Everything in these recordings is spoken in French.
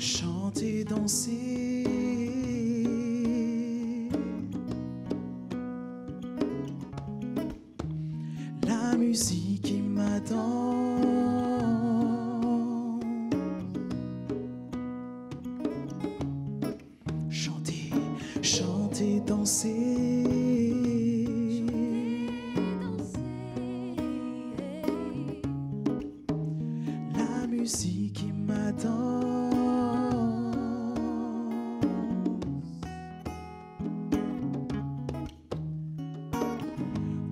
chanter, danser. La musique qui m'attend. Chanter, chanter, danser. La musique qui m'attend.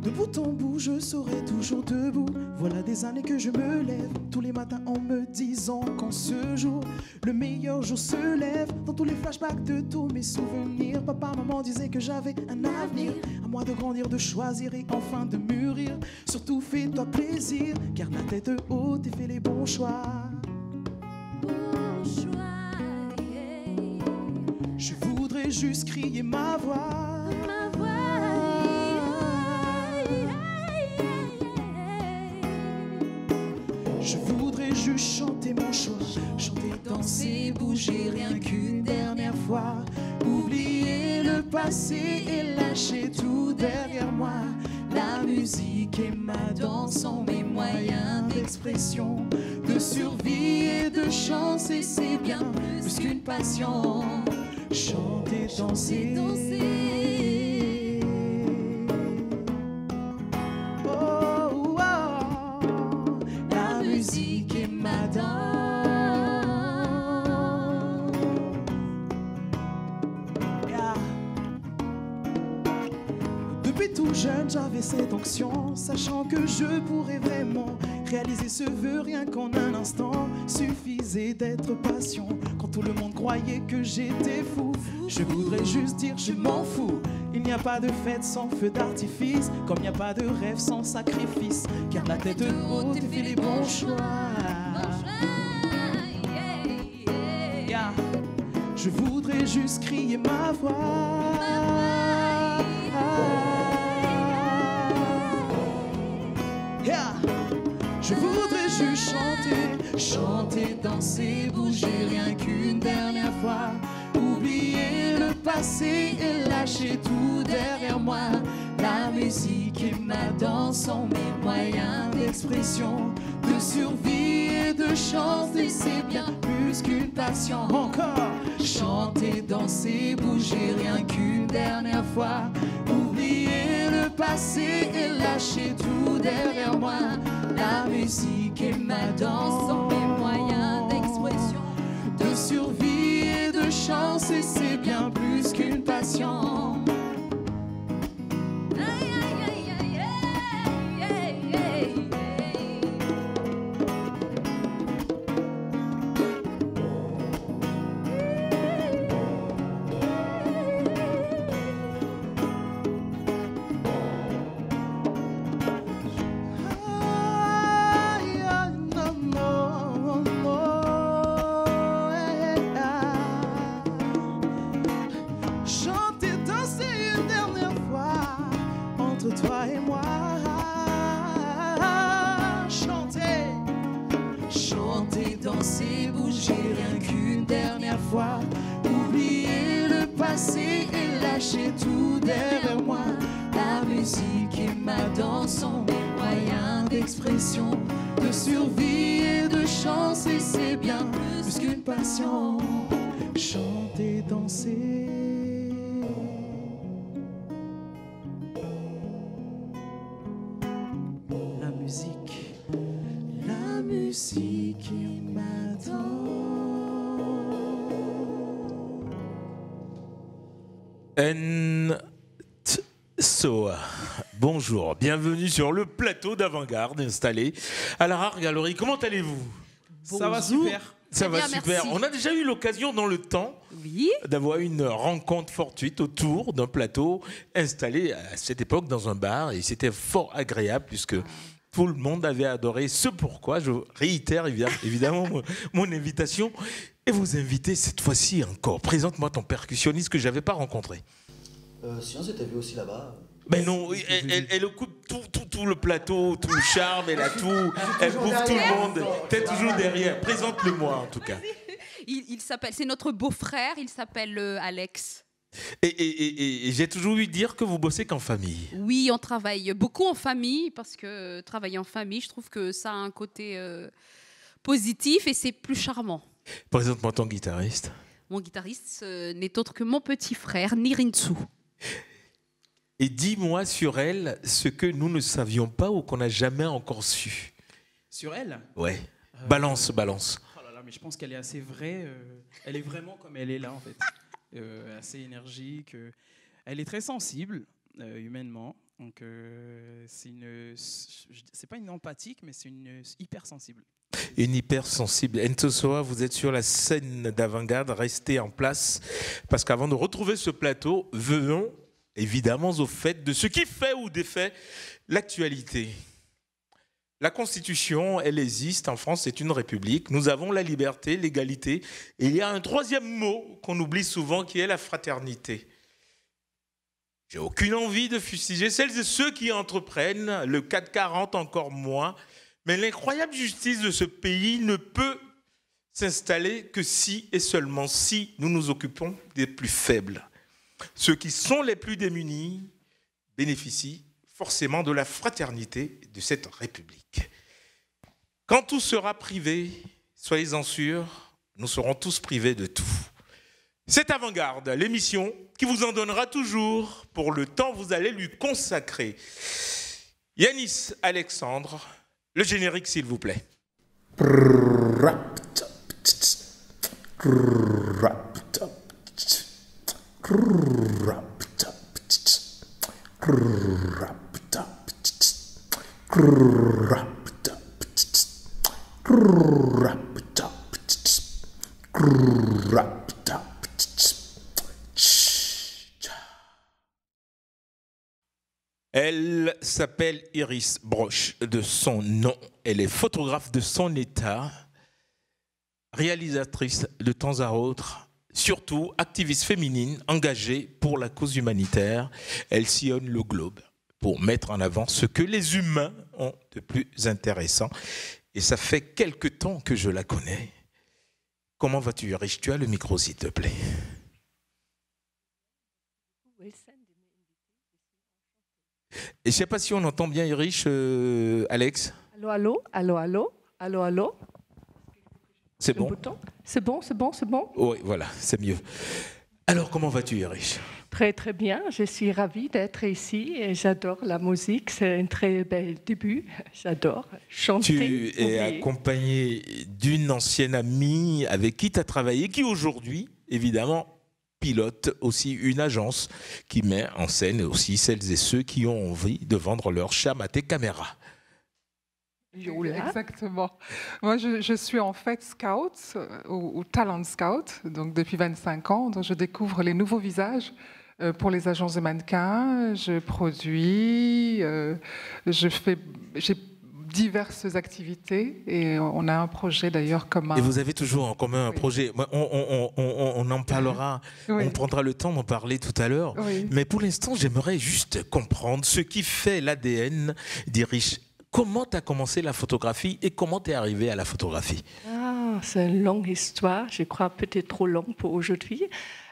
De bout en bout, je serai toujours debout. Voilà des années que je me lève tous les matins en me disant qu'en ce jour, le meilleur jour se lève. Dans tous les flashbacks de tous mes souvenirs, papa, maman disaient que j'avais un avenir. À moi de grandir, de choisir et enfin de mûrir. Surtout fais-toi plaisir, garde la tête haute et fais les bons choix. Je voudrais juste crier ma voix. Je voudrais juste chanter mon choix. Chanter, danser, bouger rien qu'une dernière fois. Oublier le passé et lâcher tout derrière moi. La musique et ma danse sont mes moyens d'expression, de survie et de chance. Et c'est bien plus qu'une passion. Chanter, danser, danser. Oh, oh, la musique est ma danse. Yeah. Depuis tout jeune, j'avais cette onction, sachant que je pourrais vraiment réaliser ce vœu rien qu'en un instant. Suffisait d'être patient quand tout le monde croyait que j'étais fou. Je voudrais juste dire je m'en fous. Il n'y a pas de fête sans feu d'artifice, comme il n'y a pas de rêve sans sacrifice. Garde la tête haute et fais les bons choix. Yeah. Je voudrais juste crier ma voix. Yeah. Je voudrais juste chanter, chanter, danser, bouger rien qu'une dernière fois. Oublier le passé et lâcher tout derrière moi. La musique et ma danse sont mes moyens d'expression, de survie et de chance. Et c'est bien plus qu'une passion. Encore chanter, danser, bouger rien qu'une dernière fois. Oublier le passé et lâcher tout derrière moi. La musique et ma danse sont mes moyens d'expression, de survie et de chance. Et c'est bien plus qu'une passion. Toi et moi, chanter, chanter, danser, bouger rien qu'une dernière fois. Oublier le passé et lâcher tout derrière moi. La musique et ma danse sont mes moyens d'expression, de survie et de chance. Et c'est bien plus qu'une passion. Chanter, danser. La musique qui m'attend. So, bonjour, bienvenue sur le plateau d'Avant-Garde installé à la Rare Galerie. Comment allez-vous? Ça va super. Ça va bien, super. merci. On a déjà eu l'occasion dans le temps Oui. d'avoir une rencontre fortuite autour d'un plateau installé à cette époque dans un bar et c'était fort agréable puisque tout le monde avait adoré. Ce pourquoi je réitère évidemment mon invitation et vous inviter cette fois-ci encore. Présente-moi ton percussionniste que je n'avais pas rencontré. Si on s'était vu aussi là-bas. Mais non, elle occupe tout le plateau, tout le charme, elle a tout, elle bouffe tout le monde. T'es toujours derrière. Présente-le-moi en tout cas. Il s'appelle, c'est notre beau-frère, il s'appelle Alex. Et j'ai toujours eu dire que vous bossez qu'en famille. Oui, on travaille beaucoup en famille, parce que travailler en famille, je trouve que ça a un côté positif et c'est plus charmant. Présente-moi ton guitariste. Mon guitariste n'est autre que mon petit frère, Nirinsu. Et dis-moi sur elle ce que nous ne savions pas ou qu'on n'a jamais encore su. Sur elle? Ouais. Balance. Oh là là, mais je pense qu'elle est assez vraie. Elle est vraiment comme elle est là, en fait. Assez énergique. Elle est très sensible, humainement. Donc, c'est pas une empathique, mais c'est une hypersensible. Une hypersensible. Ntosoa, vous êtes sur la scène d'avant-garde. Restez en place. Parce qu'avant de retrouver ce plateau, venons évidemment au fait de ce qui fait ou défait l'actualité. La Constitution, elle existe. En France, c'est une république. Nous avons la liberté, l'égalité. Et il y a un troisième mot qu'on oublie souvent qui est la fraternité. J'ai aucune envie de fustiger celles et ceux qui entreprennent, le 440 encore moins. Mais l'incroyable justice de ce pays ne peut s'installer que si et seulement si nous nous occupons des plus faibles. Ceux qui sont les plus démunis bénéficient forcément de la fraternité de cette République. Quand tout sera privé, soyez-en sûrs, nous serons tous privés de tout. C'est Avant-Garde, l'émission qui vous en donnera toujours pour le temps que vous allez lui consacrer. Yanis Alexandre, le générique s'il vous plaît. Elle s'appelle Iris Broche de son nom. Elle est photographe de son état, réalisatrice de temps à autre, surtout activiste féminine engagée pour la cause humanitaire. Elle sillonne le globe pour mettre en avant ce que les humains ont de plus intéressant. Et ça fait quelque temps que je la connais. Comment vas-tu, Iris? Tu as le micro, s'il te plaît. Et je ne sais pas si on entend bien Iris, Alex. Allô, allô, allô, allô, allô, allô. C'est bon? C'est bon, c'est bon, c'est bon. Oui, voilà, c'est mieux. Alors, comment vas-tu, Iris? Très, très bien. Je suis ravie d'être ici et j'adore la musique. C'est un très bel début. J'adore chanter. Tu es accompagnée d'une ancienne amie avec qui tu as travaillé, qui aujourd'hui, évidemment, pilote aussi une agence qui met en scène aussi celles et ceux qui ont envie de vendre leur charme à tes caméras. Exactement. Moi, je suis en fait scout ou talent scout, donc depuis 25 ans. Donc je découvre les nouveaux visages pour les agences de mannequins. Je produis, j'ai diverses activités et on a un projet d'ailleurs commun. Et vous avez toujours en commun un projet. On en parlera, oui. On prendra le temps d'en parler tout à l'heure. Oui. Mais pour l'instant, j'aimerais juste comprendre ce qui fait l'ADN d'Iris. Comment tu as commencé la photographie et comment tu es arrivé à la photographie? C'est une longue histoire, je crois peut-être trop longue pour aujourd'hui.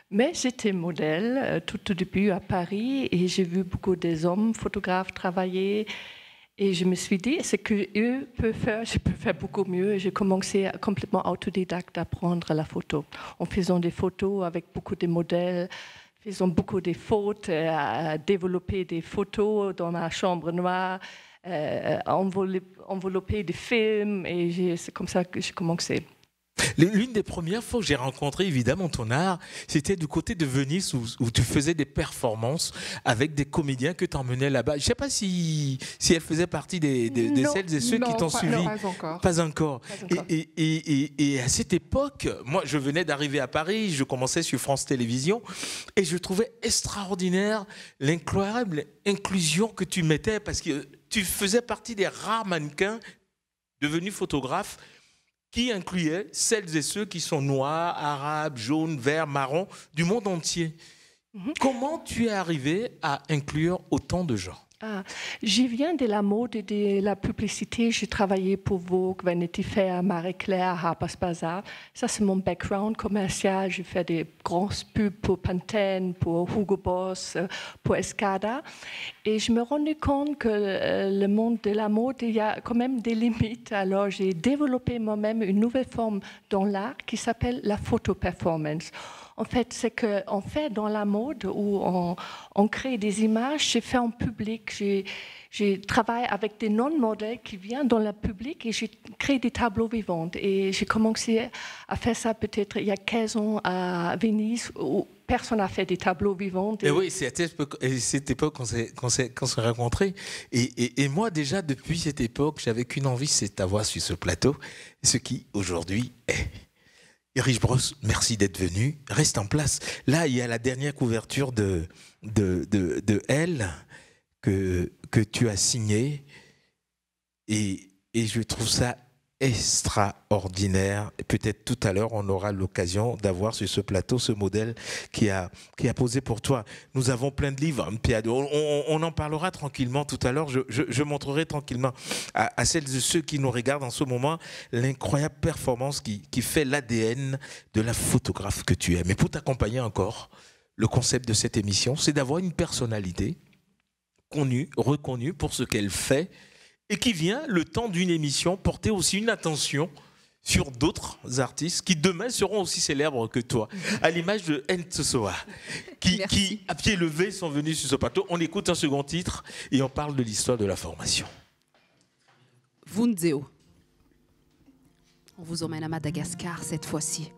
Mais j'étais modèle tout au début à Paris et j'ai vu beaucoup des hommes photographes travailler. Et je me suis dit, ce qu'eux peuvent faire, je peux faire beaucoup mieux. J'ai commencé complètement autodidacte à apprendre la photo. En faisant des photos avec beaucoup de modèles, faisant beaucoup de fautes, à développer des photos dans ma chambre noire, envelopper des films. Et c'est comme ça que j'ai commencé. L'une des premières fois que j'ai rencontré évidemment ton art, c'était du côté de Venise où tu faisais des performances avec des comédiens que tu emmenais là-bas. Je ne sais pas si elle faisait partie de celles et ceux qui t'ont suivi. Non, pas encore. Pas encore. Et à cette époque, moi je venais d'arriver à Paris, je commençais sur France Télévisions et je trouvais extraordinaire l'incroyable inclusion que tu mettais parce que tu faisais partie des rares mannequins devenus photographes qui incluait celles et ceux qui sont noirs, arabes, jaunes, verts, marrons, du monde entier. Comment tu es arrivé à inclure autant de gens? J'y viens de la mode et de la publicité. J'ai travaillé pour Vogue, Vanity Fair, Marie Claire, Harper's Bazaar. Ça, c'est mon background commercial. J'ai fait des grosses pubs pour Pantene, pour Hugo Boss, pour Escada. Et je me rendais compte que le monde de la mode, il y a quand même des limites. Alors, j'ai développé moi-même une nouvelle forme dans l'art qui s'appelle la photo performance. En fait, c'est qu'on fait dans la mode où on crée des images, c'est fait en public. J'ai travaillé avec des non-modèles qui viennent dans le public et j'ai créé des tableaux vivants. Et j'ai commencé à faire ça peut-être il y a 15 ans à Venise où personne n'a fait des tableaux vivants. Et oui, c'est à cette époque qu'on s'est rencontrés. Et moi, déjà, depuis cette époque, j'avais qu'une envie, c'est de t'avoir sur ce plateau, ce qui, aujourd'hui, est... Erich Bross, merci d'être venu. Reste en place. Là, il y a la dernière couverture de Elle que tu as signée. Et je trouve ça extraordinaire. Peut-être tout à l'heure, on aura l'occasion d'avoir sur ce plateau ce modèle qui a posé pour toi. Nous avons plein de livres. On en parlera tranquillement tout à l'heure. Je montrerai tranquillement à celles et ceux qui nous regardent en ce moment l'incroyable performance qui fait l'ADN de la photographe que tu es. Mais pour t'accompagner encore, le concept de cette émission, c'est d'avoir une personnalité connue, reconnue pour ce qu'elle fait, et qui vient, le temps d'une émission, porter aussi une attention sur d'autres artistes qui demain seront aussi célèbres que toi, à l'image de Ntsoa, qui à pied levé sont venus sur ce plateau. On écoute un second titre et on parle de l'histoire de la formation. Vundzeo. On vous emmène à Madagascar cette fois-ci.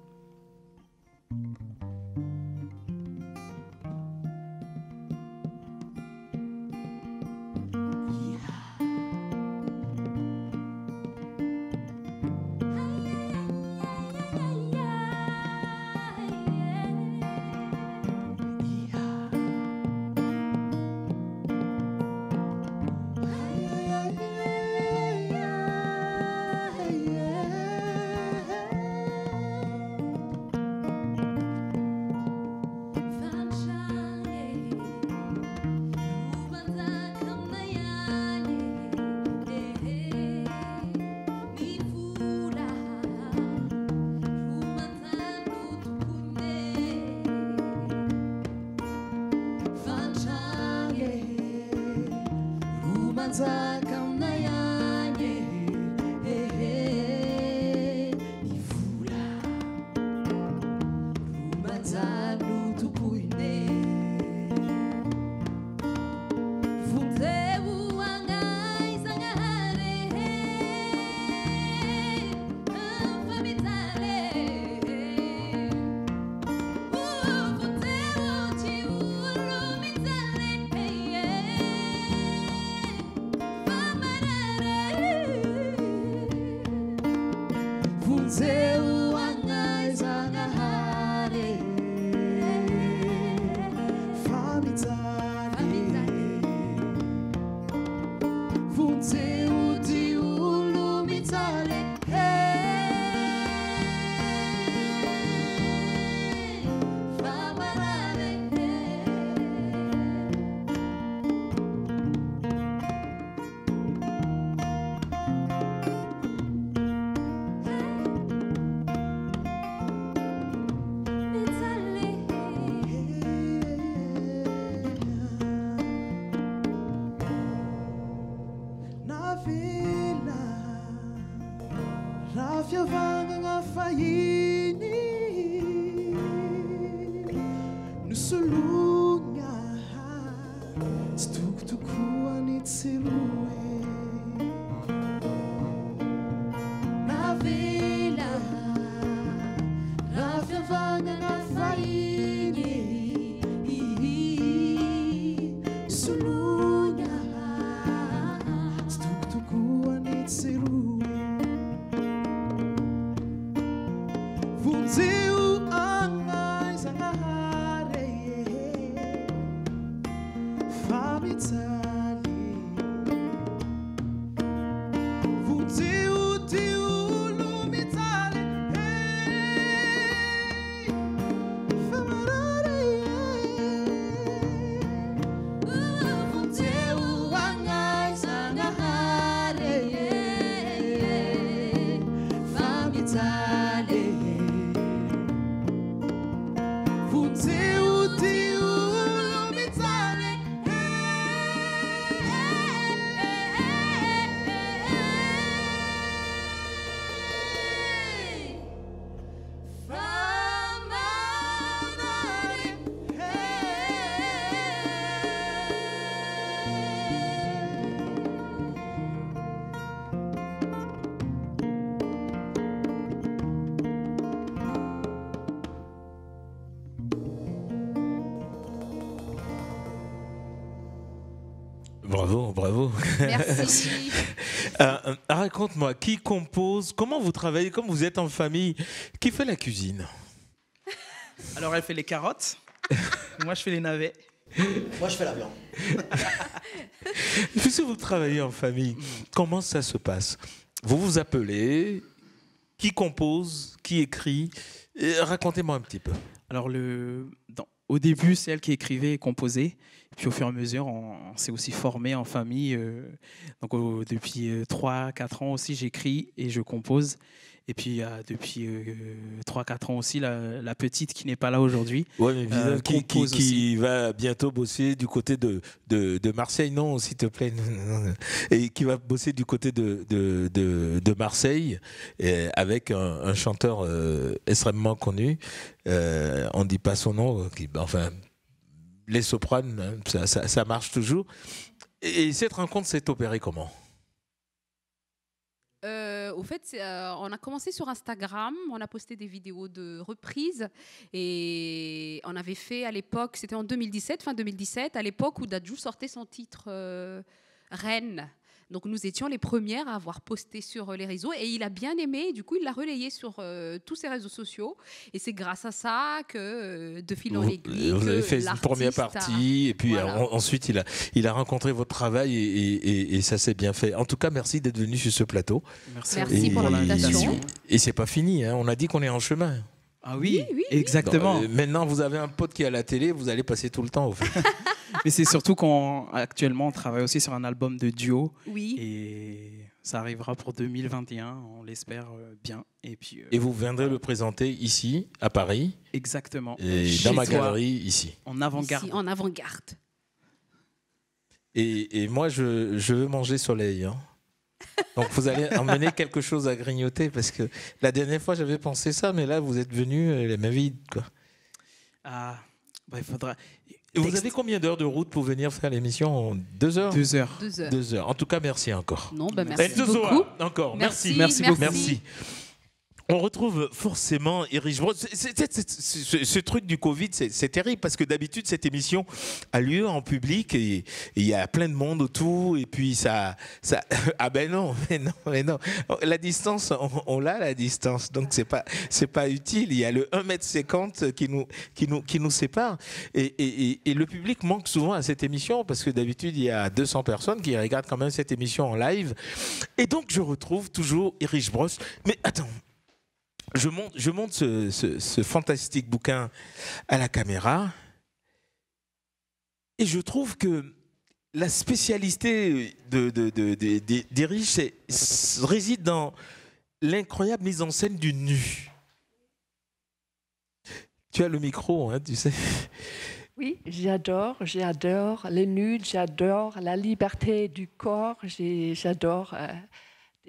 Bravo, bravo. Merci. Raconte-moi, qui compose, comment vous travaillez, comme vous êtes en famille, qui fait la cuisine? Alors, elle fait les carottes. Moi, je fais les navets. Moi, je fais la viande. Puisque vous travaillez en famille, comment ça se passe? Vous vous appelez, qui compose, qui écrit? Racontez-moi un petit peu. Alors, au début, c'est elle qui écrivait et composait. Puis au fur et à mesure, on s'est aussi formé en famille. Donc depuis 3-4 ans aussi, j'écris et je compose. Et puis depuis 3-4 ans aussi, la petite qui n'est pas là aujourd'hui. Oui, mais compose qui va bientôt bosser du côté de Marseille, non, s'il te plaît. Et qui va bosser du côté de Marseille avec un chanteur extrêmement connu. On ne dit pas son nom, enfin, les sopranes, ça marche toujours. Et cette rencontre s'est opérée comment? Au fait, on a commencé sur Instagram, on a posté des vidéos de reprises et on avait fait à l'époque, c'était en 2017, fin 2017, à l'époque où Dadju sortait son titre Reine. Donc nous étions les premières à avoir posté sur les réseaux et il a bien aimé, et du coup il l'a relayé sur tous ses réseaux sociaux et c'est grâce à ça que de fil en aiguille, vous avez fait une première partie et puis voilà. Ensuite il a rencontré votre travail et ça s'est bien fait. En tout cas, merci d'être venu sur ce plateau. Merci pour l'invitation. Et c'est pas fini, hein. On a dit qu'on est en chemin. Ah oui, exactement. Maintenant, vous avez un pote qui est à la télé, vous allez passer tout le temps au fait. Mais c'est surtout qu'actuellement, on travaille aussi sur un album de duo. Oui. Et ça arrivera pour 2021, on l'espère bien. Et puis. Et vous viendrez le présenter ici, à Paris. Exactement. Et dans ma galerie, ici. En avant-garde. Ici, en avant-garde. Et moi, je veux manger soleil, hein. Donc vous allez emmener quelque chose à grignoter parce que la dernière fois j'avais pensé ça, mais là vous êtes venu les mains vides, quoi. Il faudra. Et vous avez combien d'heures de route pour venir faire l'émission? 2 heures? 2 heures. 2 heures. 2 heures. En tout cas, merci encore. Non, merci beaucoup. Encore. Merci beaucoup. Merci. Merci. On retrouve forcément Erich Bross. Ce truc du Covid, c'est terrible parce que d'habitude, cette émission a lieu en public et il y a plein de monde autour. Et puis ça... Ah ben non, mais non. La distance, on l'a la distance. Donc c'est pas utile. Il y a le 1,50 m qui nous sépare. Et le public manque souvent à cette émission parce que d'habitude, il y a 200 personnes qui regardent quand même cette émission en live. Et donc, je retrouve toujours Erich Bross. Mais attends. Je monte ce fantastique bouquin à la caméra et je trouve que la spécialité d'Erich réside dans l'incroyable mise en scène du nu. Tu as le micro, hein, tu sais. Oui, j'adore les nudes, j'adore la liberté du corps, j'adore...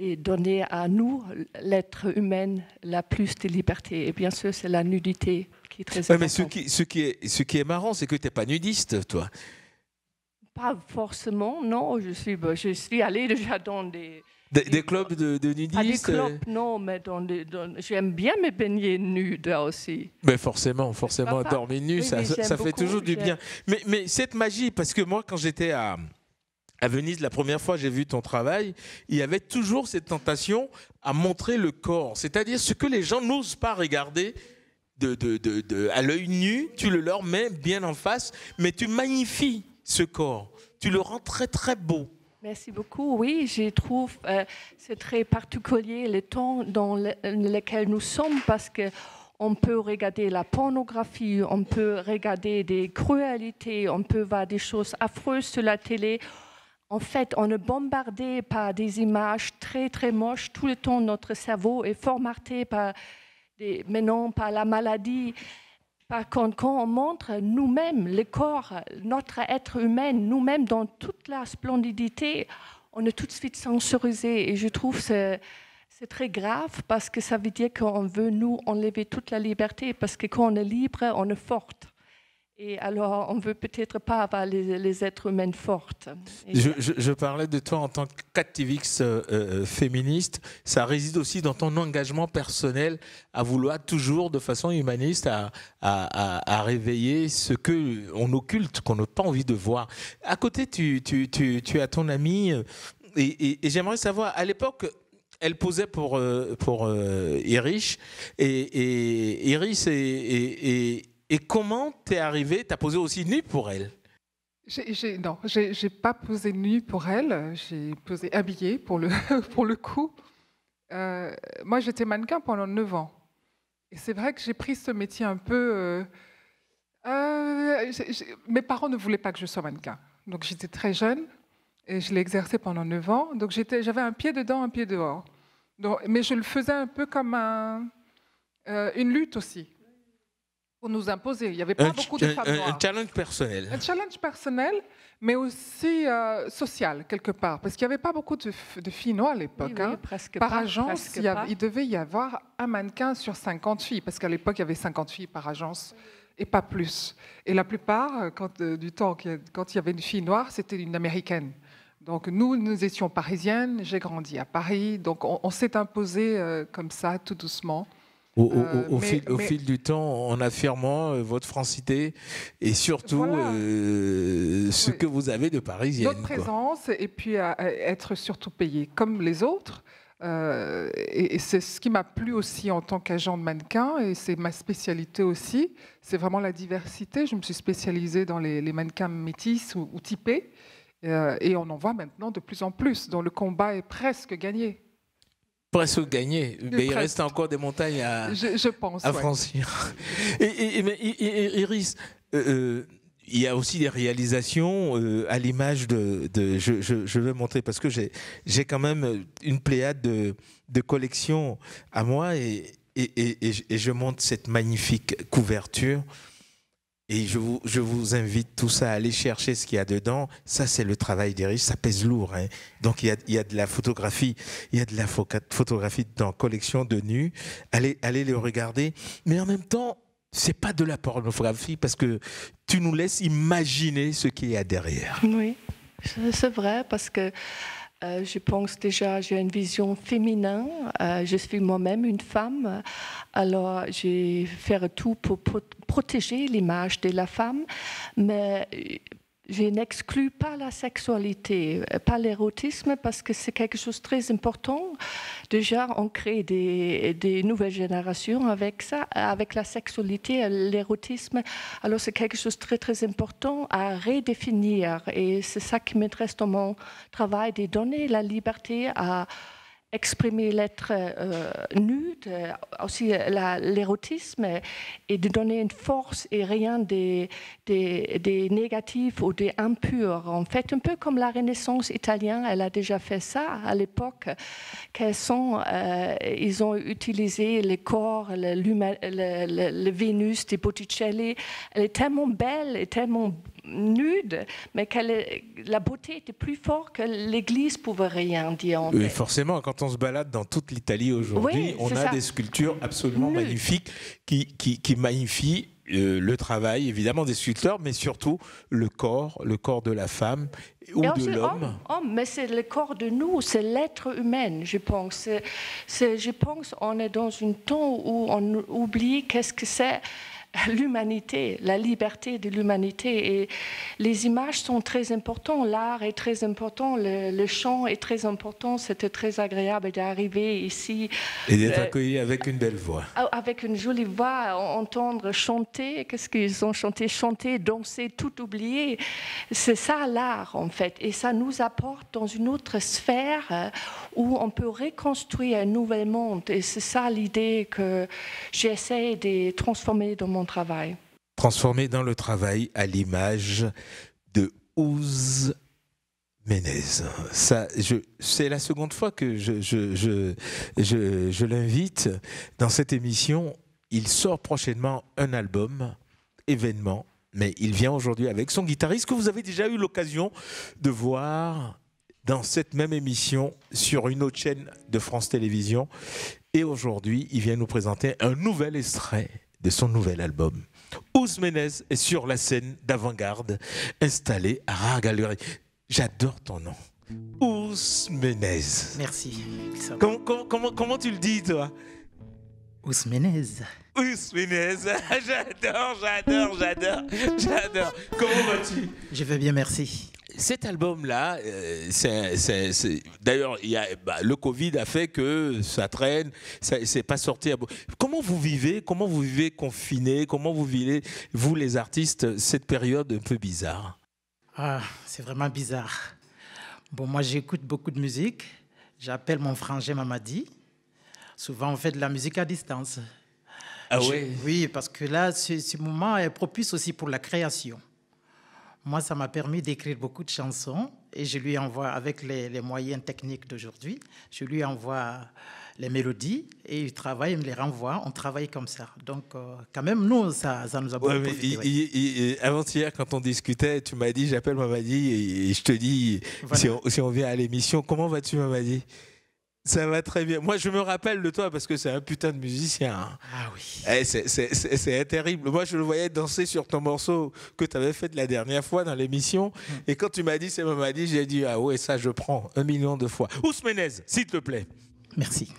et donner à nous, l'être humain, la plus de liberté. Et bien sûr, c'est la nudité qui est très importante. Mais ce qui est marrant, c'est que tu n'es pas nudiste, toi. Pas forcément, non. Je suis allée déjà dans des clubs de nudistes. Pas des clubs, non, mais j'aime bien me baigner nude aussi. Mais forcément, dormir nu, oui, ça fait toujours du bien. Mais cette magie, parce que moi, quand j'étais à Venise, la première fois j'ai vu ton travail, il y avait toujours cette tentation à montrer le corps, c'est-à-dire ce que les gens n'osent pas regarder à l'œil nu, tu le leur mets bien en face, mais tu magnifies ce corps, tu le rends très très beau. Merci beaucoup. Oui, je trouve c'est très particulier le temps dans lequel nous sommes parce que on peut regarder la pornographie, on peut regarder des cruautés, on peut voir des choses affreuses sur la télé. En fait, on est bombardé par des images très, très moches. Tout le temps, notre cerveau est formaté par la maladie. Par contre, quand on montre nous-mêmes, le corps, notre être humain, nous-mêmes dans toute la splendidité, on est tout de suite censurisé. Et je trouve que c'est très grave parce que ça veut dire qu'on veut nous enlever toute la liberté. Parce que quand on est libre, on est forte. Et alors, on ne veut peut-être pas avoir les êtres humains fortes. Je parlais de toi en tant qu'activiste féministe. Ça réside aussi dans ton engagement personnel à vouloir toujours, de façon humaniste, à réveiller ce qu'on occulte, qu'on n'a pas envie de voir. À côté, tu as ton amie et j'aimerais savoir, à l'époque, elle posait pour Iris. Et Iris et comment t'es arrivée? T'as posé aussi nu pour elle? Non, j'ai pas posé nu pour elle. J'ai posé habillée pour le coup. Moi, j'étais mannequin pendant 9 ans. Et c'est vrai que j'ai pris ce métier un peu... mes parents ne voulaient pas que je sois mannequin. Donc, j'étais très jeune et je l'ai exercé pendant 9 ans. Donc, j'avais un pied dedans, un pied dehors. Donc, mais je le faisais un peu comme une lutte aussi. Pour nous imposer. Il n'y avait pas beaucoup de femmes noires. Un challenge personnel. Un challenge personnel, mais aussi social, quelque part. Parce qu'il n'y avait pas beaucoup de filles noires à l'époque. Oui, hein. Par agence, il devait y avoir un mannequin sur 50 filles. Parce qu'à l'époque, il y avait 50 filles par agence et pas plus. Et la plupart du temps, quand il y avait une fille noire, c'était une américaine. Donc nous étions parisiennes. J'ai grandi à Paris. Donc on s'est imposé comme ça, tout doucement. Au fil du temps, en affirmant votre francité et surtout voilà. Ce que vous avez de parisienne. Notre présence et puis être surtout payé comme les autres. Et c'est ce qui m'a plu aussi en tant qu'agent de mannequin et c'est ma spécialité aussi. C'est vraiment la diversité. Je me suis spécialisée dans les mannequins métis ou typés et on en voit maintenant de plus en plus. Donc le combat est presque gagné. Presque gagné, mais il reste encore des montagnes je pense, à franchir. Mais Iris, il y a aussi des réalisations à l'image je vais montrer parce que j'ai quand même une pléiade de collections à moi et je montre cette magnifique couverture. Et je vous invite tous à aller chercher ce qu'il y a dedans. Ça, c'est le travail d'Iris. Ça pèse lourd. Hein. Donc, il y a de la photographie. Il y a de la photographie dans collection de nus. Allez le regarder. Mais en même temps, c'est pas de la pornographie parce que tu nous laisses imaginer ce qu'il y a derrière. Oui, c'est vrai parce que je pense déjà, j'ai une vision féminine. Je suis moi-même une femme. Alors, je vais faire tout pour protéger l'image de la femme. Mais je n'exclus pas la sexualité, pas l'érotisme, parce que c'est quelque chose de très important. Déjà, on crée des nouvelles générations avec ça, avec la sexualité, l'érotisme. Alors, c'est quelque chose de très, très important à redéfinir. Et c'est ça qui m'intéresse dans mon travail, de donner la liberté à exprimer l'être nu, aussi l'érotisme, et de donner une force et rien des négatifs ou des impurs. En fait, un peu comme la Renaissance italienne, elle a déjà fait ça à l'époque. Ils ont utilisé le corps, le Vénus de Botticelli. Elle est tellement belle et tellement nude, mais la beauté était plus forte que l'Église pouvait rien dire. Oui, forcément, quand on se balade dans toute l'Italie aujourd'hui, on a des sculptures absolument magnifiques qui magnifient le travail, évidemment, des sculpteurs, mais surtout le corps de la femme ou de l'homme. Mais c'est le corps de nous, c'est l'être humain, je pense. Je pense qu'on est dans un temps où on oublie qu'est-ce que c'est l'humanité, la liberté de l'humanité. Et les images sont très importantes, l'art est très important, le chant est très important. C'était très agréable d'arriver ici. Et d'être accueilli avec une belle voix. Avec une jolie voix, entendre chanter, qu'est-ce qu'ils ont chanté? Chanter, danser, tout oublier. C'est ça l'art, en fait. Et ça nous apporte dans une autre sphère où on peut reconstruire un nouvel monde. Et c'est ça l'idée que j'essaie de transformer dans mon travail. Transformé dans le travail à l'image de Ouz Menez. C'est la seconde fois que je l'invite dans cette émission. Il sort prochainement un album événement, mais il vient aujourd'hui avec son guitariste que vous avez déjà eu l'occasion de voir dans cette même émission sur une autre chaîne de France Télévisions. Et aujourd'hui, il vient nous présenter un nouvel extrait de son nouvel album. Ousmenez est sur la scène d'avant-garde, installé à Rare Galerie. J'adore ton nom. Ousmenez. Merci. Comment tu le dis, toi? Ousmenez. Ousmenez. J'adore. Comment vas-tu? Je vais bien, merci. Cet album-là, d'ailleurs, le Covid a fait que ça traîne, c'est pas sorti. Comment vous vivez confiné? Comment vous vivez, vous les artistes, cette période un peu bizarre? Ah, c'est vraiment bizarre. Bon, moi, j'écoute beaucoup de musique. J'appelle mon frangin Mamadi. Souvent, on fait de la musique à distance. Ah oui? Oui, parce que là, ce moment est propice aussi pour la création. Moi, ça m'a permis d'écrire beaucoup de chansons et je lui envoie, avec les moyens techniques d'aujourd'hui, je lui envoie les mélodies et il travaille, il me les renvoie. On travaille comme ça. Donc, quand même, nous, ça nous a beaucoup profité. Avant-hier, quand on discutait, tu m'as dit, j'appelle Mamadi et je te dis, voilà. si on vient à l'émission, comment vas-tu, Mamadi? Ça va très bien. Moi, je me rappelle de toi parce que c'est un putain de musicien. Hein. Ah oui. C'est terrible. Moi, je le voyais danser sur ton morceau que tu avais fait la dernière fois dans l'émission. Et quand tu m'as dit, c'est Mamadi, j'ai dit, ah ouais, ça, je prends 1 million de fois. Ousmenez, s'il te plaît. Merci.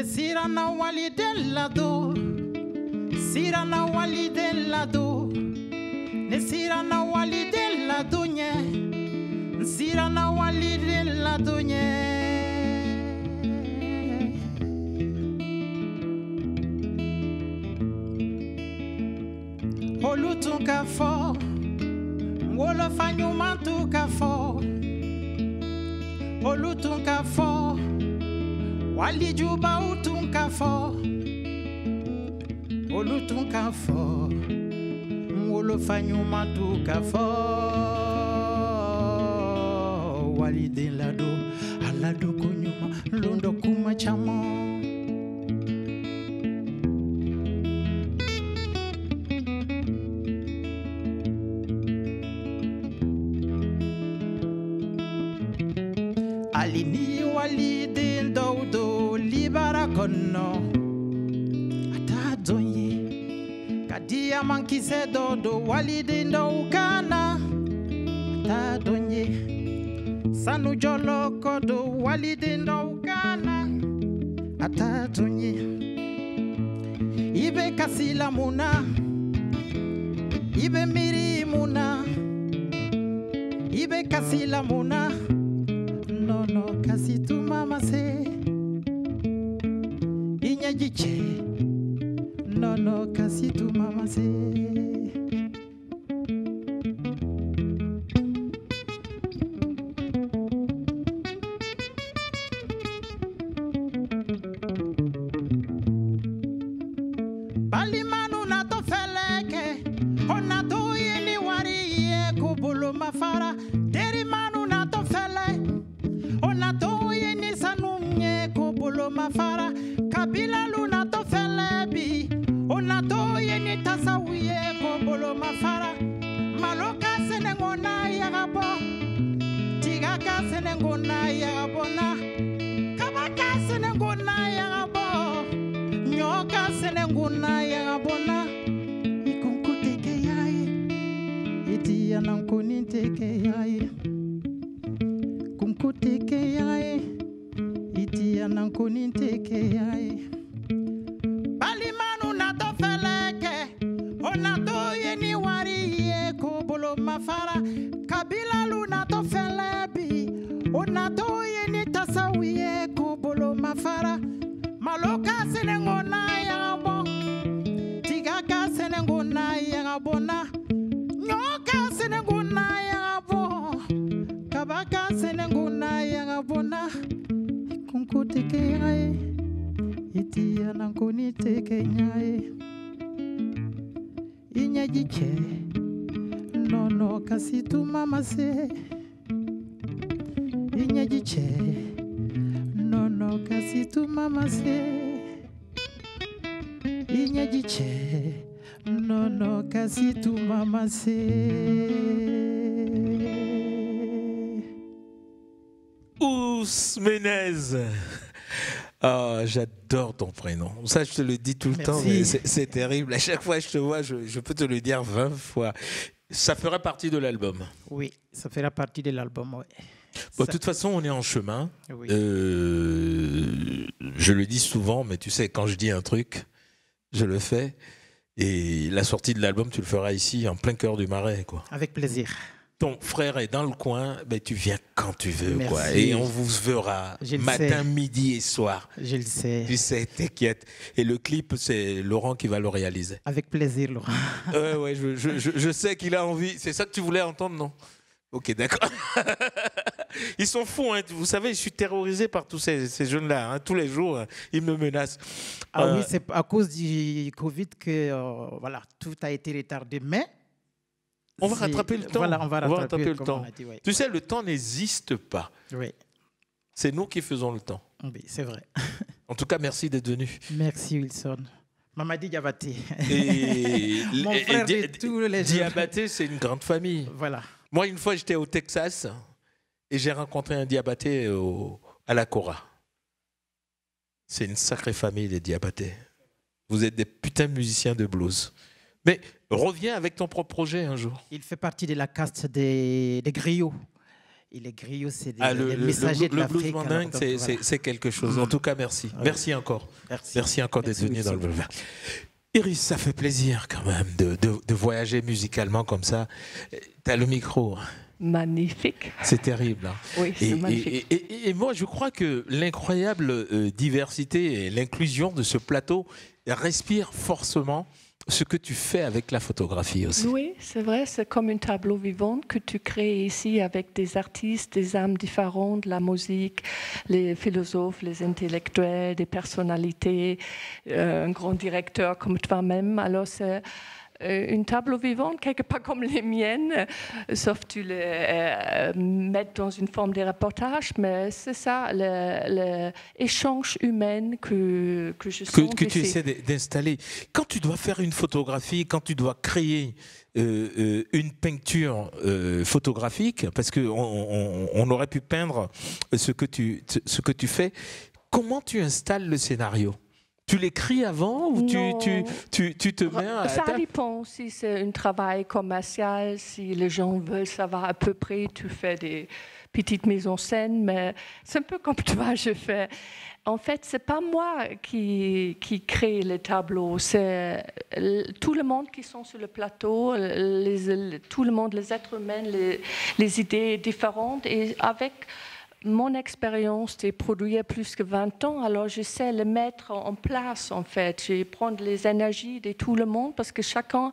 Sirana wali del lado, sirana wali del lado, ne sirana wali del lado nye, sirana wali del lado nye. Olutun ka fo, wolo fanyuma tu ka fo, olutun ka fo. Wali juba utunka fo, olutunka fo, wolo fanyuma tuka fo. Wali de lado, alado kunyuma, londo kuma chamo. Alini wali de dodo libara kono atadonye kadia mankise dodo wali de ndokana atadonye sanu jolo kodo wali de ndokana atadonye ibe kasila muna ibe miri muna ibe kasila muna no kasi tu mama se inyajiche no kasi tu mama se balimanu na to feleke ona to yeni wari ye kubulu mafara deri manu na to fele ona to yeni sanunye kubulu mafara kabila luna to felebi ona to yeni tasawiye kubulu mafara maloka senengona yagabo tigaka senengona yagabona kabaka senengona yagabo nyoka senengona yagabona ikunkuteke yaye iti anankuniteke yaye kunkuteke yaye iti anankuniteke yaye balimanu na to feleke ona to yeni wari ye kubulu mafara kabila luna to felebi ona to yeni tasawiye kubulu mafara maloka senengona yagabo tigaka senengona yagabona nyoka senengona yagabo kabaka senengona yagabona kunkuteke yaye nyae iti anankoni teke nyae inyajiche nono kasitu mama se inyajiche nono kasitu mama se inyajiche nono kasitu mama se. Ousmenez. Oh, j'adore ton prénom. Ça, je te le dis tout le temps, mais c'est terrible. À chaque fois que je te vois, je peux te le dire 20 fois. Ça fera partie de l'album. Oui, ça fera partie de l'album, oui. Bon, de toute façon, on est en chemin. Oui. Je le dis souvent, mais tu sais, quand je dis un truc, je le fais. Et la sortie de l'album, tu le feras ici, en plein cœur du Marais, quoi. Avec plaisir. Ton frère est dans le coin, ben tu viens quand tu veux, Merci. quoi. Et on vous verra matin, midi et soir. Je le sais. Tu sais, t'inquiète. Et le clip, c'est Laurent qui va le réaliser. Avec plaisir, Laurent. Ouais, je sais qu'il a envie. C'est ça que tu voulais entendre, non? Ok, d'accord. Ils sont fous, hein. Vous savez, je suis terrorisé par tous ces jeunes-là. Hein. Tous les jours, ils me menacent. Ah oui, c'est à cause du Covid que voilà, tout a été retardé. Mais on va rattraper le temps. Voilà, on va rattraper le temps. Dit, oui. Tu sais, le temps n'existe pas. Oui. C'est nous qui faisons le temps. Oui, c'est vrai. En tout cas, merci d'être venu. Merci, Wilson. Mamadi Diabaté. Mon frère de tous les jours. Diabaté, c'est une grande famille. Voilà. Moi, une fois, j'étais au Texas et j'ai rencontré un Diabaté à la Cora. C'est une sacrée famille, les Diabaté. Vous êtes des putains de musiciens de blues. Mais reviens avec ton propre projet un jour. Il fait partie de la caste des griots. Et les griots, c'est des messagers de l'Afrique. Le blues mandingue, c'est quelque chose. En tout cas, merci. Ouais. Merci encore. Merci encore d'être venu dans le boulevard. Iris, ça fait plaisir quand même de voyager musicalement comme ça. Tu as le micro. Magnifique. C'est terrible. Hein. Oui, c'est magnifique. Et moi, je crois que l'incroyable diversité et l'inclusion de ce plateau respire forcément ce que tu fais avec la photographie aussi. Oui, c'est vrai, c'est comme un tableau vivant que tu crées ici avec des artistes, des âmes différentes, la musique, les philosophes, les intellectuels, des personnalités, un grand directeur comme toi-même. Alors c'est un tableau vivant, quelque part comme les miennes, sauf tu les mets dans une forme de reportage, mais c'est ça, l'échange humain que je sens que tu essaies d'installer. Quand tu dois faire une photographie, quand tu dois créer une peinture photographique, parce qu'on aurait pu peindre ce que tu fais, comment tu installes le scénario ? Tu l'écris avant ou tu te mets à... Ça dépend si c'est un travail commercial, si les gens veulent savoir à peu près, tu fais des petites mises en scène, mais c'est un peu comme toi, je fais. En fait, ce n'est pas moi qui crée les tableaux, c'est tout le monde qui sont sur le plateau, tout le monde, les êtres humains, les idées différentes, et avec... Mon expérience de produire plus que 20 ans, alors j'essaie de le mettre en place, en fait. Je prends les énergies de tout le monde parce que chacun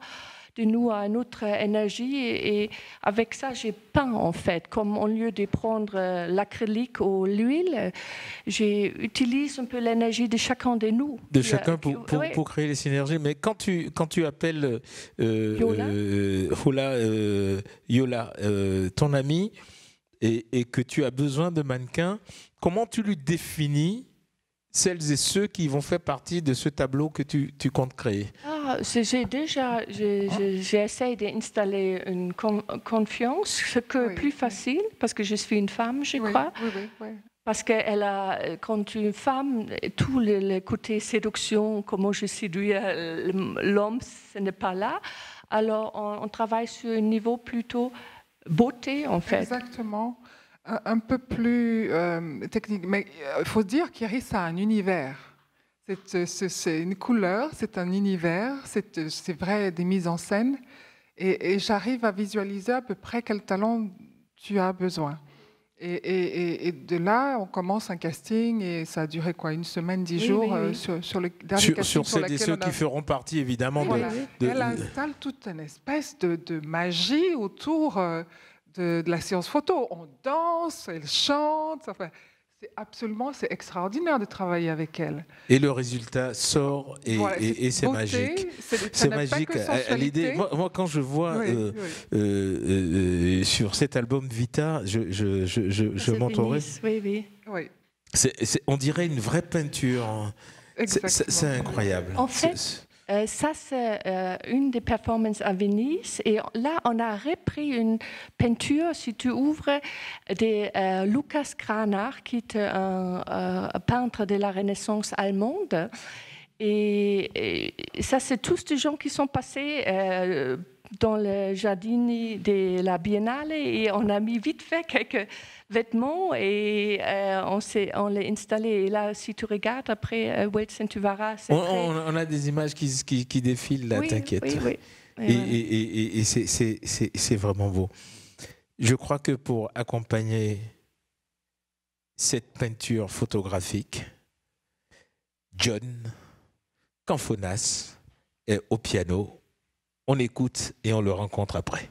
de nous a une autre énergie et avec ça, j'ai peint, en fait. Comme au lieu de prendre l'acrylique ou l'huile, j'utilise un peu l'énergie de chacun de nous. De chacun pour créer les synergies. Mais quand tu appelles Yola, ton ami, et que tu as besoin de mannequins, comment tu lui définis celles et ceux qui vont faire partie de ce tableau que tu comptes créer? J'ai essayé d'installer une confiance, ce que plus facile, parce que je suis une femme, je crois. Oui. Parce que quand tu es une femme, tous les côtés séduction, comment je séduis l'homme, ce n'est pas là. Alors, on travaille sur un niveau plutôt beauté, en fait. Exactement. Un peu plus technique. Mais il faut dire qu'Iris a un univers. C'est une couleur, c'est un univers, c'est vrai, des mises en scène. Et j'arrive à visualiser à peu près quel talent tu as besoin. Et de là, on commence un casting et ça a duré quoi, 1 semaine, 10 jours sur le dernier casting. Sur celles et ceux qui feront partie, évidemment. Elle installe toute une espèce de magie autour de la séance photo. On danse, elle chante. Enfin, C'est extraordinaire de travailler avec elle. Et le résultat sort et, voilà, et c'est magique. C'est magique à l'idée. Moi, quand je vois sur cet album Vita, je m'entourais. Oui. On dirait une vraie peinture. C'est incroyable. En fait, ça, c'est une des performances à Venise. Et là, on a repris une peinture, si tu ouvres, de Lucas Cranach, qui est un peintre de la Renaissance allemande. Et ça, c'est tous des gens qui sont passés dans le jardin de la Biennale. Et on a mis vite fait quelques vêtements et on l'a installé. Et là, si tu regardes après Weltzen, tu verras. On a des images qui défilent là, t'inquiète. Oui. Et c'est vraiment beau. Je crois que pour accompagner cette peinture photographique, John Canfonas est au piano. On écoute et on le rencontre après.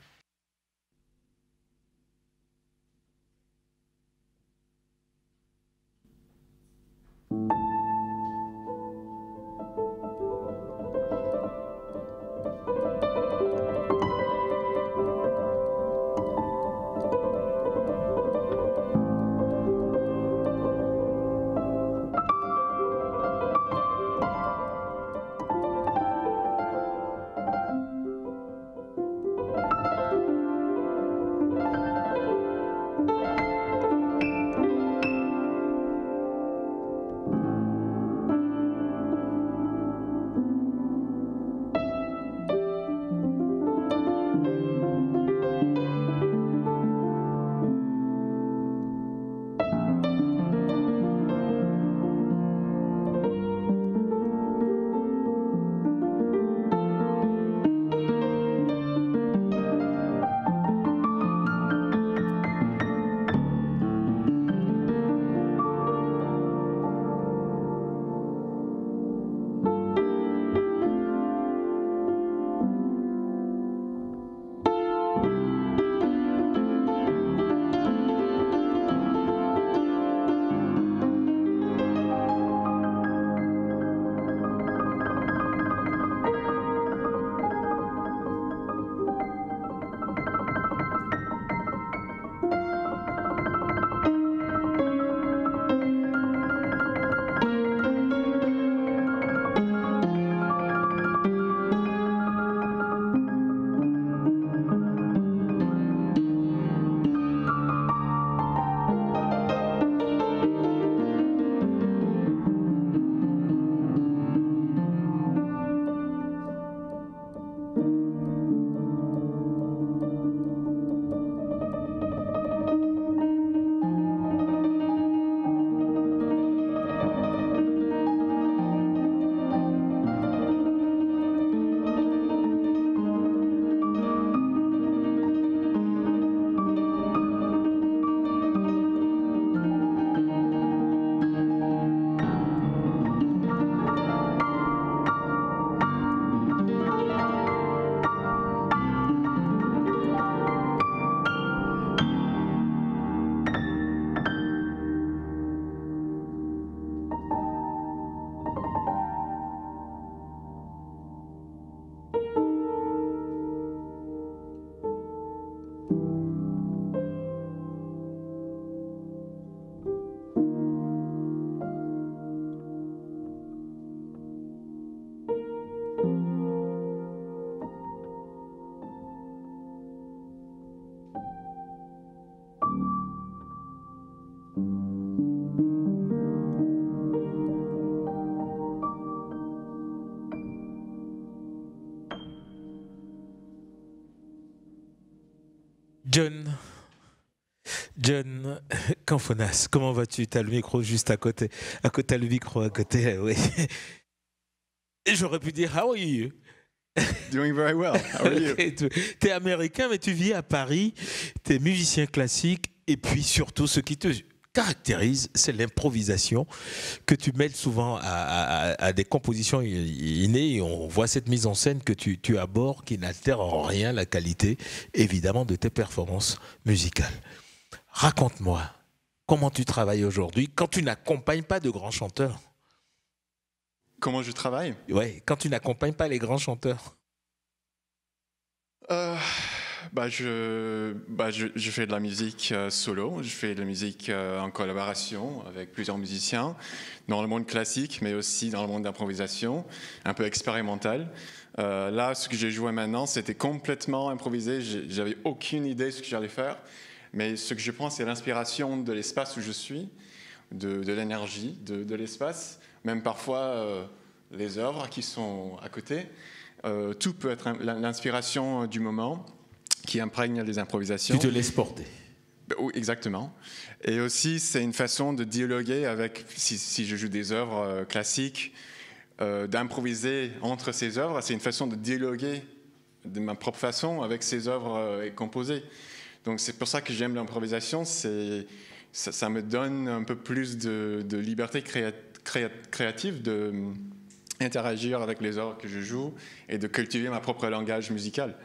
John Canfonas, comment vas-tu? Tu as le micro juste à côté. Tu as le micro à côté, oui. J'aurais pu dire, how are you? Doing very well. How are you? Tu es américain, mais tu vis à Paris. Tu es musicien classique. Et puis surtout, ce qui te caractérise, c'est l'improvisation que tu mêles souvent à des compositions innées. Et on voit cette mise en scène que tu abordes qui n'altère en rien la qualité, évidemment, de tes performances musicales. Raconte-moi, comment tu travailles aujourd'hui quand tu n'accompagnes pas de grands chanteurs? Comment je travaille? Ouais, quand tu n'accompagnes pas les grands chanteurs. Je fais de la musique solo, je fais de la musique en collaboration avec plusieurs musiciens, dans le monde classique, mais aussi dans le monde d'improvisation, un peu expérimental. Là, ce que j'ai joué maintenant, c'était complètement improvisé, j'avais aucune idée de ce que j'allais faire, mais ce que je prends, c'est l'inspiration de l'espace où je suis, de l'énergie de l'espace, même parfois les œuvres qui sont à côté. Tout peut être l'inspiration du moment qui imprègne les improvisations. Tu te laisses porter. Oui, exactement. Et aussi, c'est une façon de dialoguer avec, si je joue des œuvres classiques, d'improviser entre ces œuvres, c'est une façon de dialoguer de ma propre façon avec ces œuvres composées. Donc c'est pour ça que j'aime l'improvisation, ça me donne un peu plus de liberté créative, d'interagir avec les œuvres que je joue et de cultiver ma propre langage musical.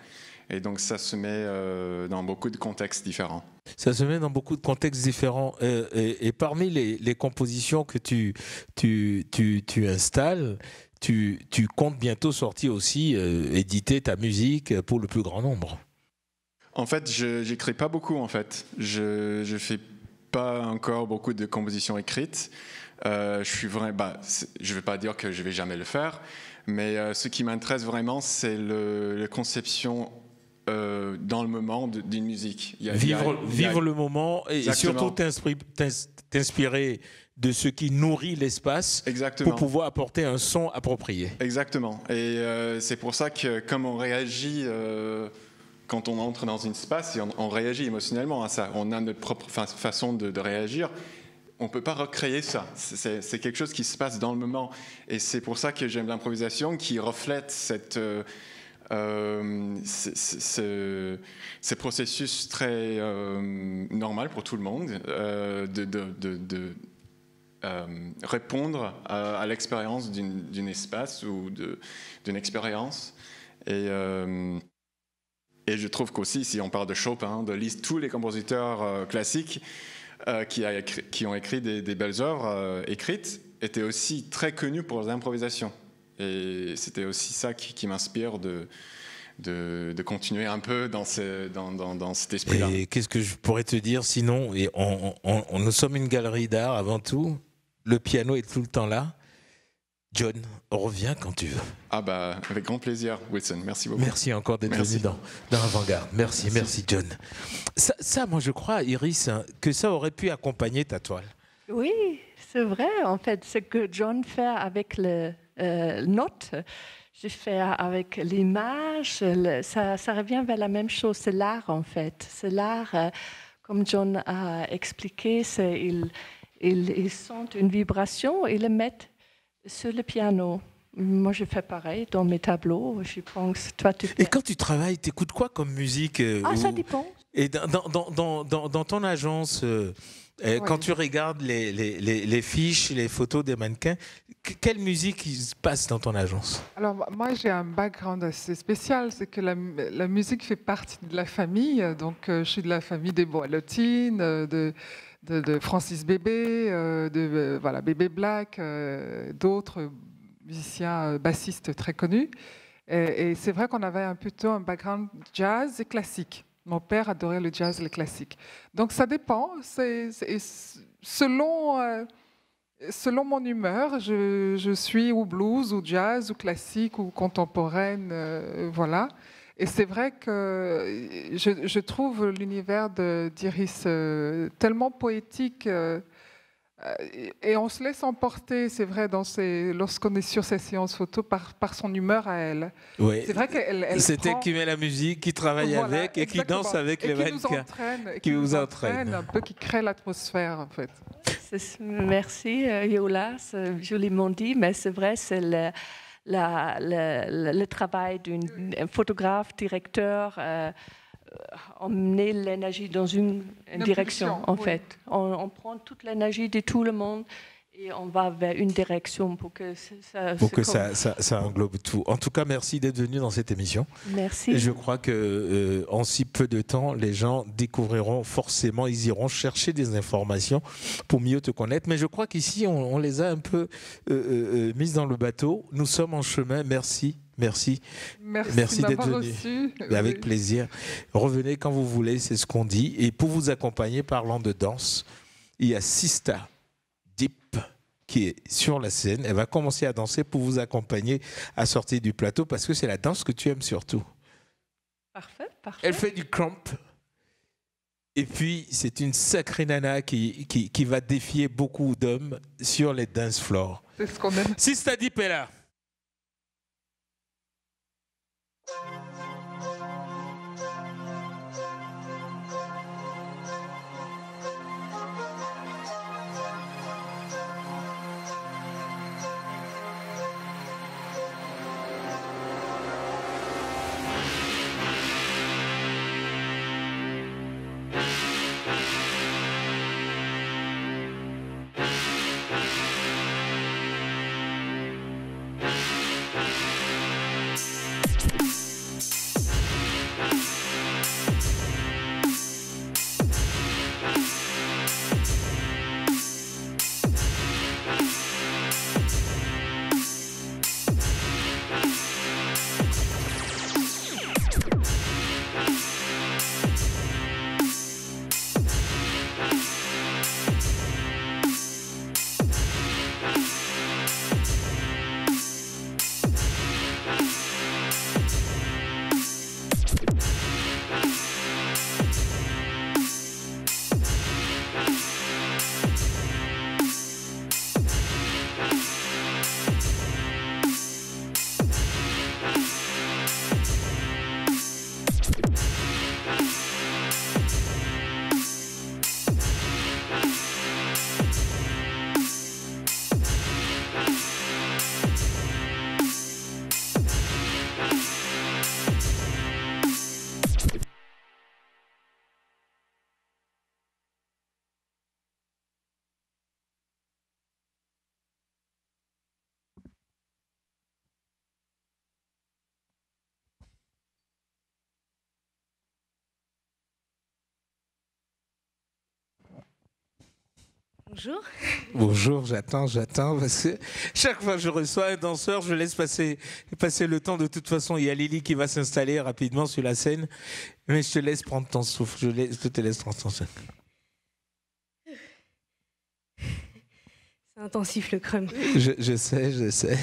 Et donc ça se met dans beaucoup de contextes différents. Ça se met dans beaucoup de contextes différents. Et parmi les compositions que tu installes, tu comptes bientôt sortir aussi, éditer ta musique pour le plus grand nombre. En fait, je n'écris pas beaucoup, en fait. Je ne fais pas encore beaucoup de compositions écrites. Je ne vais pas dire que je ne vais jamais le faire, mais ce qui m'intéresse vraiment, c'est la conception dans le moment d'une musique. Vivre le moment et surtout t'inspirer de ce qui nourrit l'espace pour pouvoir apporter un son approprié. Exactement. Et c'est pour ça que comme on réagit quand on entre dans un espace, et on réagit émotionnellement à ça, on a notre propre façon de réagir. On ne peut pas recréer ça. C'est quelque chose qui se passe dans le moment. Et c'est pour ça que j'aime l'improvisation qui reflète ce processus très normal pour tout le monde de répondre à l'expérience d'un espace ou d'une expérience. Et je trouve qu'aussi, si on parle de Chopin, de Liszt, tous les compositeurs classiques qui ont écrit des belles œuvres écrites étaient aussi très connus pour leurs improvisations. Et c'était aussi ça qui m'inspire de continuer un peu dans cet esprit-là. Et qu'est-ce que je pourrais te dire sinon? Nous sommes une galerie d'art avant tout. Le piano est tout le temps là. John, reviens quand tu veux. Avec grand plaisir, Wilson. Merci beaucoup. Merci encore d'être venu dans Avant-Garde. Merci John. Ça, moi je crois, Iris, que ça aurait pu accompagner ta toile. Oui, c'est vrai. En fait, ce que John fait avec les notes, je fais avec l'image. Ça revient vers la même chose. C'est l'art, en fait. C'est l'art, comme John a expliqué, ils sentent une vibration et le mettent sur le piano. Moi, je fais pareil dans mes tableaux. Je pense, toi, Et quand tu travailles, tu écoutes quoi comme musique ça dépend. Et dans ton agence, quand tu regardes les fiches, les photos des mannequins, quelle musique se passe dans ton agence? Alors, moi, j'ai un background assez spécial. C'est que la musique fait partie de la famille. Donc, je suis de la famille des Boalotine, de Francis Bébé, Bébé Black, d'autres musiciens bassistes très connus. Et c'est vrai qu'on avait plutôt un background jazz et classique. Mon père adorait le jazz et le classique. Donc ça dépend. Selon mon humeur, je suis ou blues, ou jazz, ou classique, ou contemporaine. Voilà. Et c'est vrai que je trouve l'univers d'Iris tellement poétique et on se laisse emporter, c'est vrai, lorsqu'on est sur ces séances photos par son humeur à elle. Oui. C'est vrai qu'elle c'est elle qui met la musique, qui travaille avec et qui danse avec les mannequins. Qui nous entraîne, un peu, qui crée l'atmosphère en fait. Merci Yola, c'est joliment dit, mais c'est vrai, c'est le travail d'un photographe, directeur, emmener l'énergie dans une direction, en fait. On prend toute l'énergie de tout le monde Et on va vers une direction pour que ça englobe tout. En tout cas, merci d'être venu dans cette émission. Merci. Et je crois que en si peu de temps, les gens découvriront forcément, ils iront chercher des informations pour mieux te connaître. Mais je crois qu'ici, on les a un peu mises dans le bateau. Nous sommes en chemin. Merci. Merci d'être venu. Avec plaisir. Revenez quand vous voulez, c'est ce qu'on dit. Et pour vous accompagner, parlant de danse, il y a Sista Deep qui est sur la scène. Elle va commencer à danser pour vous accompagner à sortir du plateau parce que c'est la danse que tu aimes surtout. Parfait. Elle fait du crump. Et puis, c'est une sacrée nana qui va défier beaucoup d'hommes sur les dance floors. C'est ce qu'on aime. Sista Deep est là. Bonjour. Bonjour, j'attends, parce que chaque fois que je reçois un danseur, je laisse passer le temps. De toute façon, il y a Lily qui va s'installer rapidement sur la scène, mais je te laisse prendre ton souffle, je te laisse prendre ton souffle. C'est intensif le crump. Je sais. C'est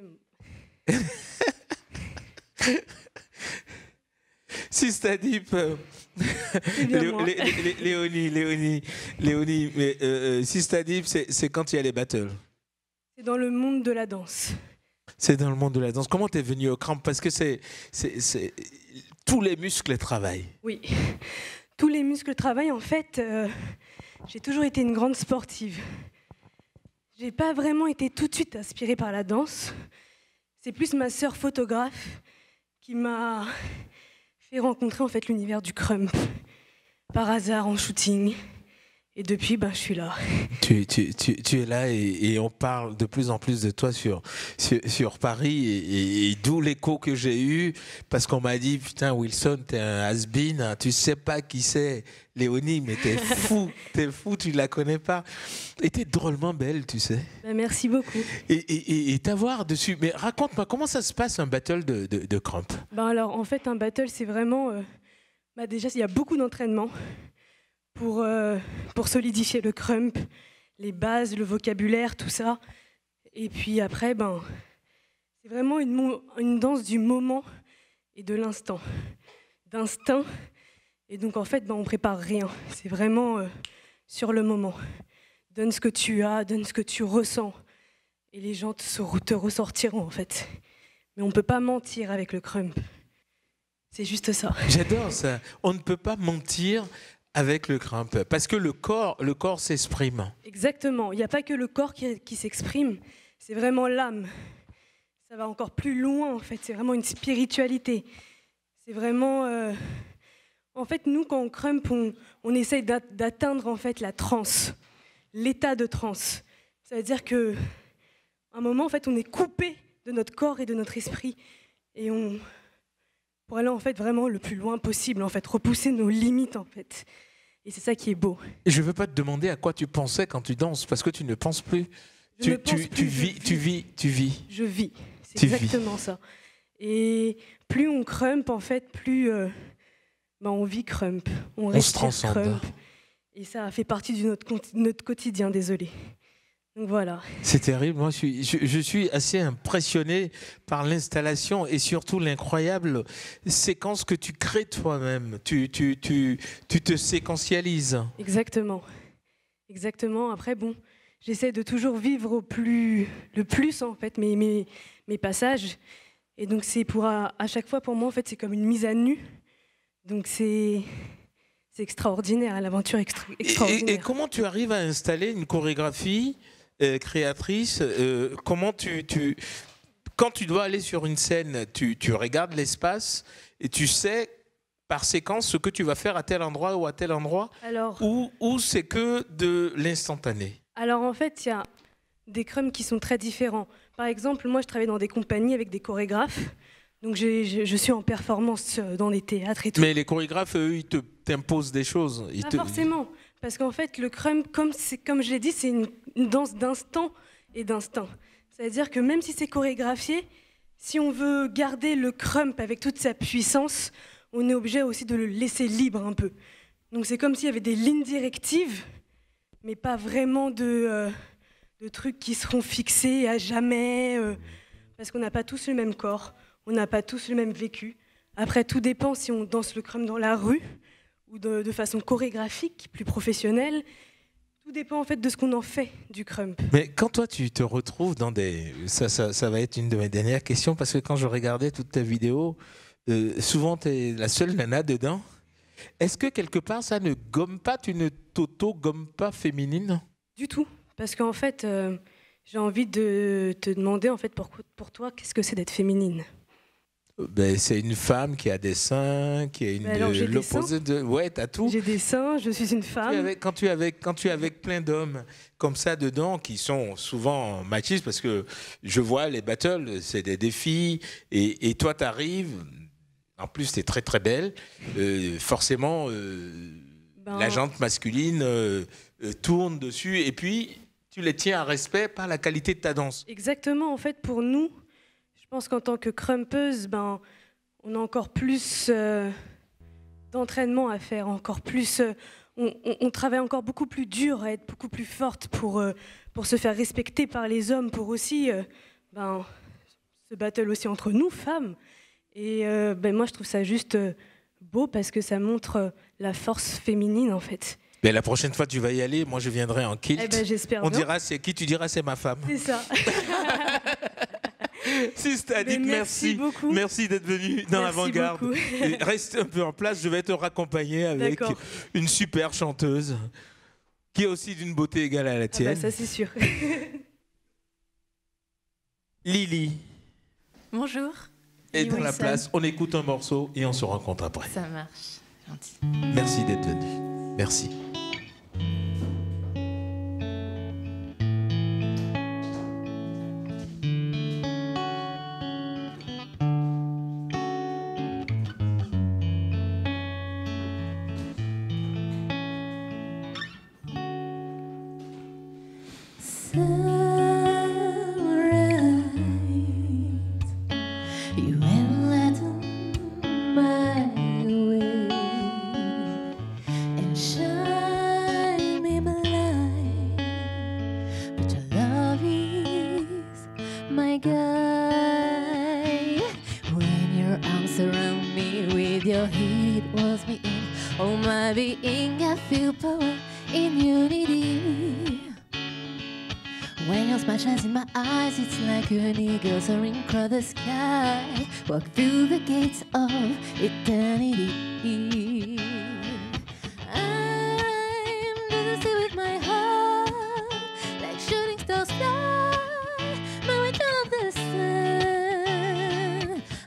bon. Sista Deep, Léonie, mais Sista Deep, c'est quand il y a les battles. C'est dans le monde de la danse. C'est dans le monde de la danse. Comment t'es venu au cramp? Parce que c'est tous les muscles travaillent. Oui, tous les muscles travaillent. En fait, j'ai toujours été une grande sportive. J'ai pas vraiment été tout de suite inspirée par la danse. C'est plus ma sœur photographe qui m'a fait rencontrer en fait l'univers du crump par hasard en shooting. Et depuis, je suis là. Tu es là et on parle de plus en plus de toi sur Paris et d'où l'écho que j'ai eu parce qu'on m'a dit putain Wilson t'es un has-been, tu sais pas qui c'est Léonie mais t'es fou, tu la connais pas et t'es drôlement belle tu sais. Merci beaucoup. Et t'avoir dessus, mais raconte-moi comment ça se passe un battle de crump. Alors en fait un battle c'est vraiment, déjà il y a beaucoup d'entraînement. Pour solidifier le crump, les bases, le vocabulaire, tout ça. Et puis après, c'est vraiment une danse du moment et de l'instant, d'instinct. Et donc en fait, on prépare rien. C'est vraiment sur le moment. Donne ce que tu as, donne ce que tu ressens. Et les gens te ressortiront en fait. Mais on ne peut pas mentir avec le crump. C'est juste ça. J'adore ça. On ne peut pas mentir avec le crump, parce que le corps s'exprime. Exactement, il n'y a pas que le corps qui s'exprime, c'est vraiment l'âme. Ça va encore plus loin en fait, c'est vraiment une spiritualité. C'est vraiment... En fait, nous, quand on crump, on essaye d'atteindre en fait la transe, l'état de transe. Ça veut dire qu'à un moment, en fait, on est coupé de notre corps et de notre esprit. Et pour aller en fait vraiment le plus loin possible, en fait, repousser nos limites, en fait. Et c'est ça qui est beau. Et je ne veux pas te demander à quoi tu pensais quand tu danses, parce que tu ne penses plus. Tu vis. Je vis, c'est exactement ça. Et plus on crump, en fait, plus on vit crump. On se transcende. Crump. Et ça fait partie de notre quotidien, désolé. Donc voilà. C'est terrible. Moi, je suis assez impressionné par l'installation et surtout l'incroyable séquence que tu crées toi-même. Tu te séquentialises. Exactement. Exactement. Après, bon, j'essaie de toujours vivre le plus en fait mes passages. Et donc c'est à chaque fois pour moi en fait c'est comme une mise à nu. Donc c'est extraordinaire, l'aventure extraordinaire. Et comment tu arrives à installer une chorégraphie créatrice, comment quand tu dois aller sur une scène, tu regardes l'espace et tu sais par séquence ce que tu vas faire à tel endroit ou à tel endroit, ou c'est que de l'instantané? Alors en fait, il y a des crums qui sont très différents. Par exemple, moi je travaille dans des compagnies avec des chorégraphes, donc je suis en performance dans des théâtres et tout. Mais les chorégraphes, eux, ils t'imposent des choses. Pas forcément. Parce qu'en fait, le crump, comme je l'ai dit, c'est une danse d'instant et d'instinct. C'est-à-dire que même si c'est chorégraphié, si on veut garder le crump avec toute sa puissance, on est obligé aussi de le laisser libre un peu. Donc c'est comme s'il y avait des lignes directives, mais pas vraiment de trucs qui seront fixés à jamais, parce qu'on n'a pas tous le même corps, on n'a pas tous le même vécu. Après, tout dépend si on danse le crump dans la rue, ou de façon chorégraphique, plus professionnelle. Tout dépend en fait de ce qu'on en fait du crump. Mais quand toi tu te retrouves dans des... Ça va être une de mes dernières questions, parce que quand je regardais toutes tes vidéos, souvent tu es la seule nana dedans. Est-ce que quelque part ça ne gomme pas, tu ne t'auto-gommes pas féminine? Du tout, parce qu'en fait j'ai envie de te demander en fait pour toi, qu'est-ce que c'est d'être féminine? C'est une femme qui a des seins, qui a l'opposé de... Ouais, t'as tout. J'ai des seins, je suis une femme. Quand tu es avec plein d'hommes comme ça dedans, qui sont souvent machistes, parce que je vois les battles, c'est des défis, et toi t'arrives, en plus t'es très très belle, forcément la jante masculine tourne dessus, et puis tu les tiens à respect par la qualité de ta danse. Exactement, en fait pour nous, je pense qu'en tant que crumpeuse, on a encore plus d'entraînement à faire, encore plus, on travaille encore beaucoup plus dur, à être beaucoup plus forte pour se faire respecter par les hommes, pour aussi se battre aussi entre nous, femmes. Et moi, je trouve ça juste beau parce que ça montre la force féminine, en fait. Mais la prochaine fois que tu vas y aller, moi je viendrai en kilt. J'espère bien. On dira c'est qui, tu diras c'est ma femme. C'est ça. Sistadik, merci beaucoup. Merci d'être venu dans l'avant-garde. Reste un peu en place, je vais te raccompagner avec une super chanteuse qui est aussi d'une beauté égale à la tienne. Ça c'est sûr. Lily. Bonjour. Et dans la place, on écoute un morceau et on se rencontre après. Ça marche, gentil. Merci d'être venu. Merci. The sky, walk through the gates of eternity. I'm dancing with my heart, like shooting stars fly, my way to the sun.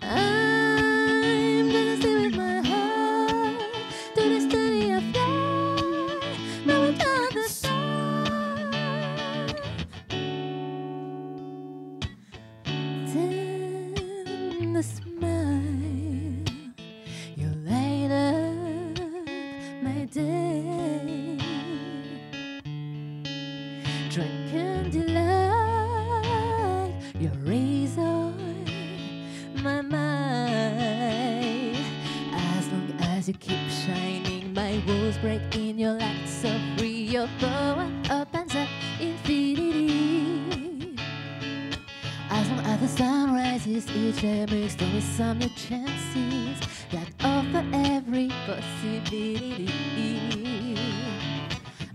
I'm dancing with my heart, tender smile. You light up my day. Drunken delight, your rays on my mind. As long as you keep shining, my walls break in your light so free. Your power opens up infinity. As long as the sun rises, each day makes there with some new chances that offer every possibility.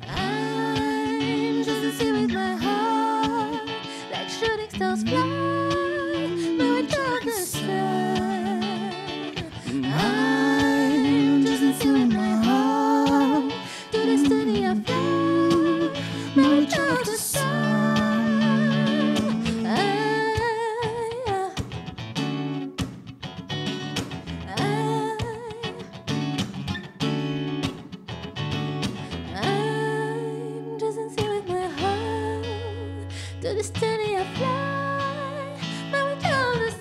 I'm just a sea with my heart, like shooting stars fly, moving toward the sun. I'm just a sea with my heart, to destiny I fly, moving toward the sun. I'm just in sea with my heart, to destiny I fly, moving toward the sun.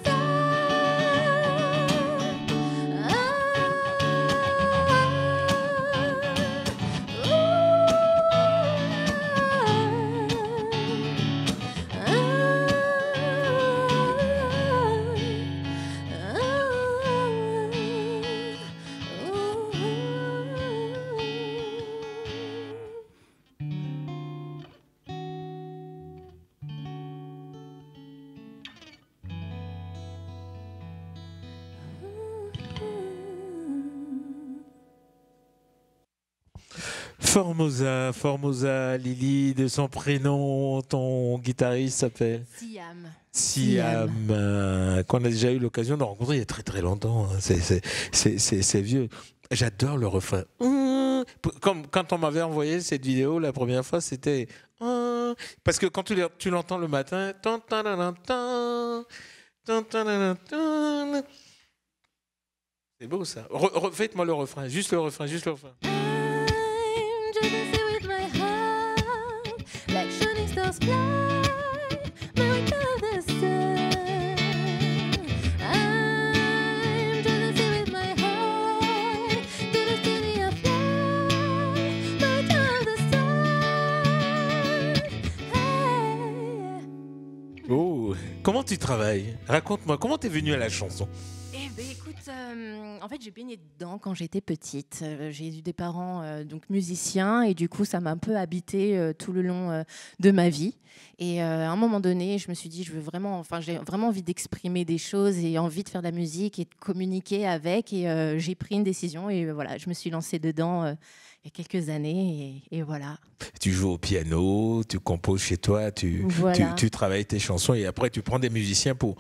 Formosa, Formosa, Lily, de son prénom, ton guitariste s'appelle Siam. Qu'on a déjà eu l'occasion de rencontrer il y a très très longtemps. Hein. C'est vieux. J'adore le refrain. Comme quand on m'avait envoyé cette vidéo la première fois, c'était parce que quand tu l'entends le matin, c'est beau ça. Refaites-moi le refrain, juste le refrain, juste le refrain. I'm just a sea with my heart, like shooting stars fly, moving toward the sun. I'm just a sea with my heart, to destiny I fly, moving toward the sun. Hey. Oh, comment tu travailles? Raconte-moi, comment t'es venue à la chanson? Eh ben, écoute, en fait, j'ai baigné dedans quand j'étais petite. J'ai eu des parents donc musiciens et du coup, ça m'a un peu habité tout le long de ma vie. Et à un moment donné, je me suis dit, j'ai vraiment envie d'exprimer des choses et envie de faire de la musique et de communiquer avec. Et j'ai pris une décision et voilà, je me suis lancée dedans il y a quelques années et voilà. Tu joues au piano, tu composes chez toi, tu travailles tes chansons et après tu prends des musiciens pour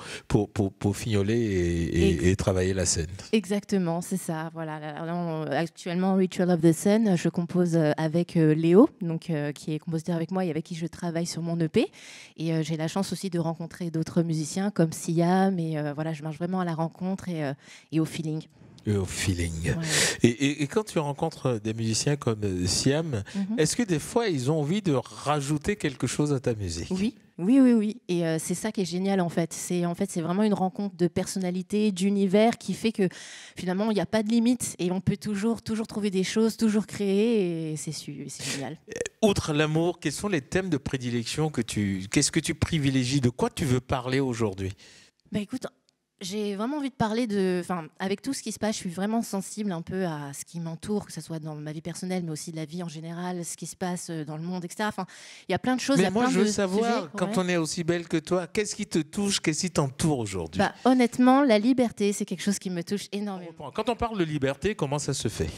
fignoler et travailler la scène. Exactement, c'est ça. Voilà. Alors, actuellement, Ritual of the Sun, je compose avec Léo, donc, qui est compositeur avec moi et avec qui je travaille sur mon EP. Et j'ai la chance aussi de rencontrer d'autres musiciens comme Siam. Et voilà, je marche vraiment à la rencontre et au feeling. Au feeling. Ouais. Et quand tu rencontres des musiciens comme Siam, est-ce que des fois ils ont envie de rajouter quelque chose à ta musique? Oui. Et c'est ça qui est génial en fait. C'est vraiment une rencontre de personnalités, d'univers qui fait que finalement il n'y a pas de limite et on peut toujours trouver des choses, toujours créer et c'est génial. Outre l'amour, quels sont les thèmes de prédilection qu'est-ce que tu privilégies? De quoi tu veux parler aujourd'hui? Bah écoute, j'ai vraiment envie de parler avec tout ce qui se passe, je suis vraiment sensible un peu à ce qui m'entoure, que ce soit dans ma vie personnelle, mais aussi de la vie en général, ce qui se passe dans le monde, etc. Enfin, il y a plein de choses. Mais moi, je veux savoir, quand on est aussi belle que toi, qu'est-ce qui te touche, qu'est-ce qui t'entoure aujourd'hui? Honnêtement, la liberté, c'est quelque chose qui me touche énormément. Quand on parle de liberté, comment ça se fait?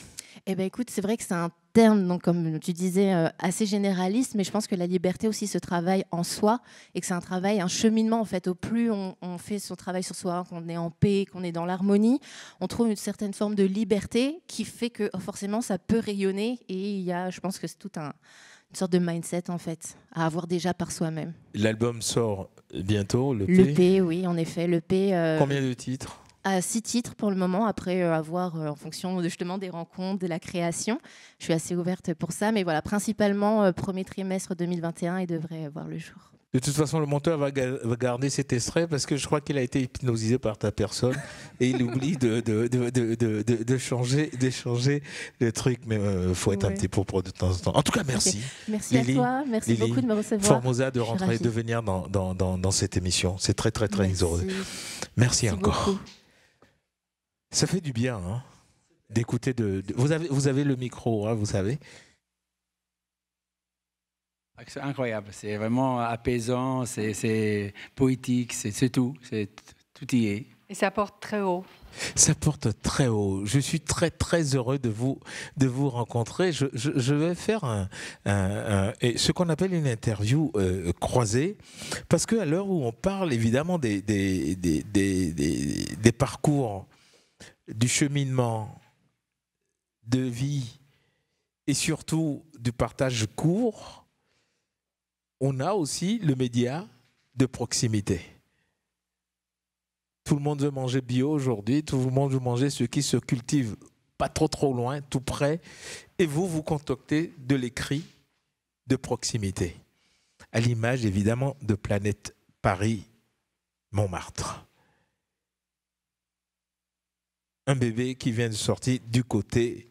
Eh ben, écoute, c'est vrai que c'est un terme, donc, comme tu disais, assez généraliste, mais je pense que la liberté aussi se travaille en soi et que c'est un cheminement en fait. Au plus on fait son travail sur soi, qu'on est en paix, qu'on est dans l'harmonie, on trouve une certaine forme de liberté qui fait que forcément ça peut rayonner et je pense que c'est tout une sorte de mindset en fait à avoir déjà par soi-même. L'album sort bientôt, l'EP, oui, en effet, l'EP. Combien de titres? 6 titres pour le moment, après avoir en fonction justement des rencontres, de la création. Je suis assez ouverte pour ça, mais voilà, principalement premier trimestre 2021 et devrait voir le jour. De toute façon, le monteur va garder cet extrait parce que je crois qu'il a été hypnotisé par ta personne et il oublie de changer le truc. Mais il faut être un petit peu pour de temps en temps. En tout cas, merci. Okay. Merci Lily, à toi. Merci beaucoup de me recevoir. Formosa de rentrer et de venir dans cette émission. C'est très, très, très heureux. Merci encore. Beaucoup. Ça fait du bien hein, d'écouter. Vous avez le micro, hein, vous savez. C'est incroyable, c'est vraiment apaisant, c'est poétique, c'est tout, tout y est. Et ça porte très haut. Ça porte très haut. Je suis très très heureux de vous rencontrer. Je vais faire ce qu'on appelle une interview croisée, parce qu'à l'heure où on parle évidemment des parcours, du cheminement, de vie et surtout du partage court, on a aussi le média de proximité. Tout le monde veut manger bio aujourd'hui, tout le monde veut manger ce qui se cultive pas trop loin, tout près. Et vous concoctez de l'écrit de proximité, à l'image évidemment de Planète Paris Montmartre. Un bébé qui vient de sortir du côté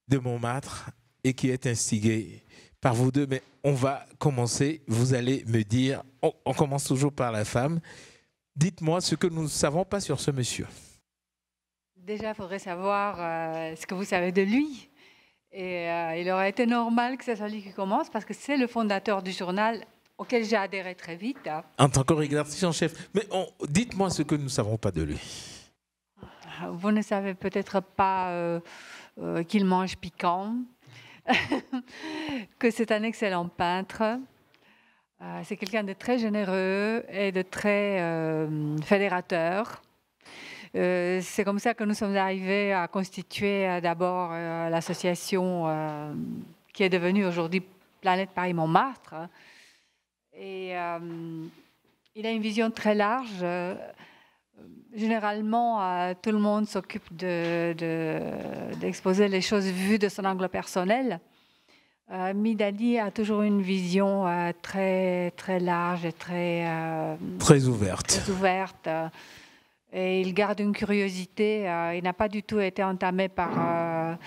de Montmartre et qui est instigé par vous deux, mais on va commencer, vous allez me dire, on commence toujours par la femme, dites-moi ce que nous ne savons pas sur ce monsieur. Déjà, il faudrait savoir ce que vous savez de lui. Et il aurait été normal que ce soit lui qui commence, parce que c'est le fondateur du journal auquel j'ai adhéré très vite. En tant que rédactrice en chef, mais dites-moi ce que nous ne savons pas de lui. Vous ne savez peut-être pas qu'il mange piquant. Que c'est un excellent peintre. C'est quelqu'un de très généreux et de très fédérateur. C'est comme ça que nous sommes arrivés à constituer d'abord l'association qui est devenue aujourd'hui Planète Paris Montmartre. Et il a une vision très large. Généralement, tout le monde s'occupe d'exposer les choses vues de son angle personnel. Midadi a toujours une vision très, très large et très ouverte. Très ouverte. Et il garde une curiosité. Il n'a pas du tout été entamé par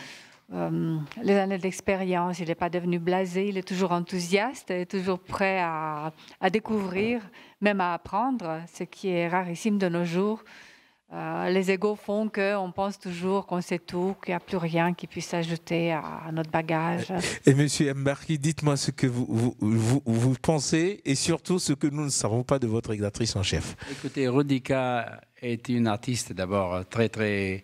les années d'expérience. Il n'est pas devenu blasé. Il est toujours enthousiaste et toujours prêt à découvrir, même à apprendre, ce qui est rarissime de nos jours. Les égos font qu'on pense toujours qu'on sait tout, qu'il n'y a plus rien qui puisse s'ajouter à notre bagage. Et Monsieur Mbarki, dites-moi ce que vous pensez et surtout ce que nous ne savons pas de votre rédactrice en chef. Écoutez, Rodica est une artiste d'abord très très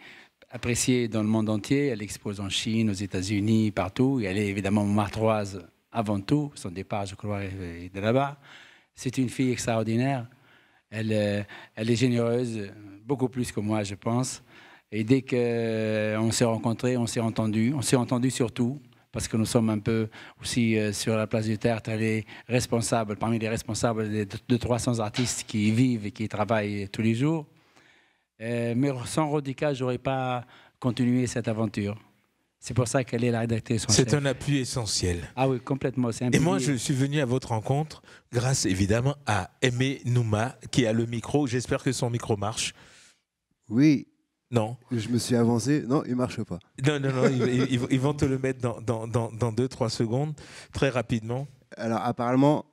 appréciée dans le monde entier. Elle expose en Chine, aux États-Unis, partout. Et elle est évidemment montmartroise avant tout. Son départ, je crois, est de là-bas. C'est une fille extraordinaire. Elle est généreuse, beaucoup plus que moi, je pense. Et dès qu'on s'est rencontrés, on s'est entendus. On s'est entendus surtout, parce que nous sommes un peu aussi sur la place du théâtre. Elle est responsable, parmi les responsables de 300 artistes qui y vivent et qui y travaillent tous les jours. Mais sans Rodica, je n'aurais pas continué cette aventure. C'est pour ça qu'elle est la rédactrice en chef. C'est un appui essentiel. Ah oui, complètement. Et moi, je suis venu à votre rencontre grâce évidemment à Aimé Nouma qui a le micro. J'espère que son micro marche. Oui. Non. Je me suis avancé. Non, il ne marche pas. Non, ils vont te le mettre dans 2-3 secondes, très rapidement. Alors apparemment...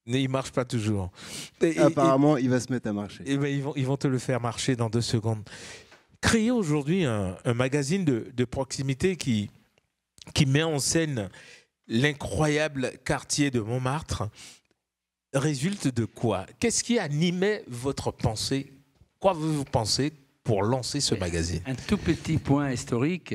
Mais il ne marche pas toujours. Apparemment, il va se mettre à marcher. Et ben, ils vont te le faire marcher dans 2 secondes. Créer aujourd'hui un magazine de proximité qui met en scène l'incroyable quartier de Montmartre résulte de quoi? Qu'est-ce qui animait votre pensée? Quoi vous pensez pour lancer ce magazine? Un tout petit point historique.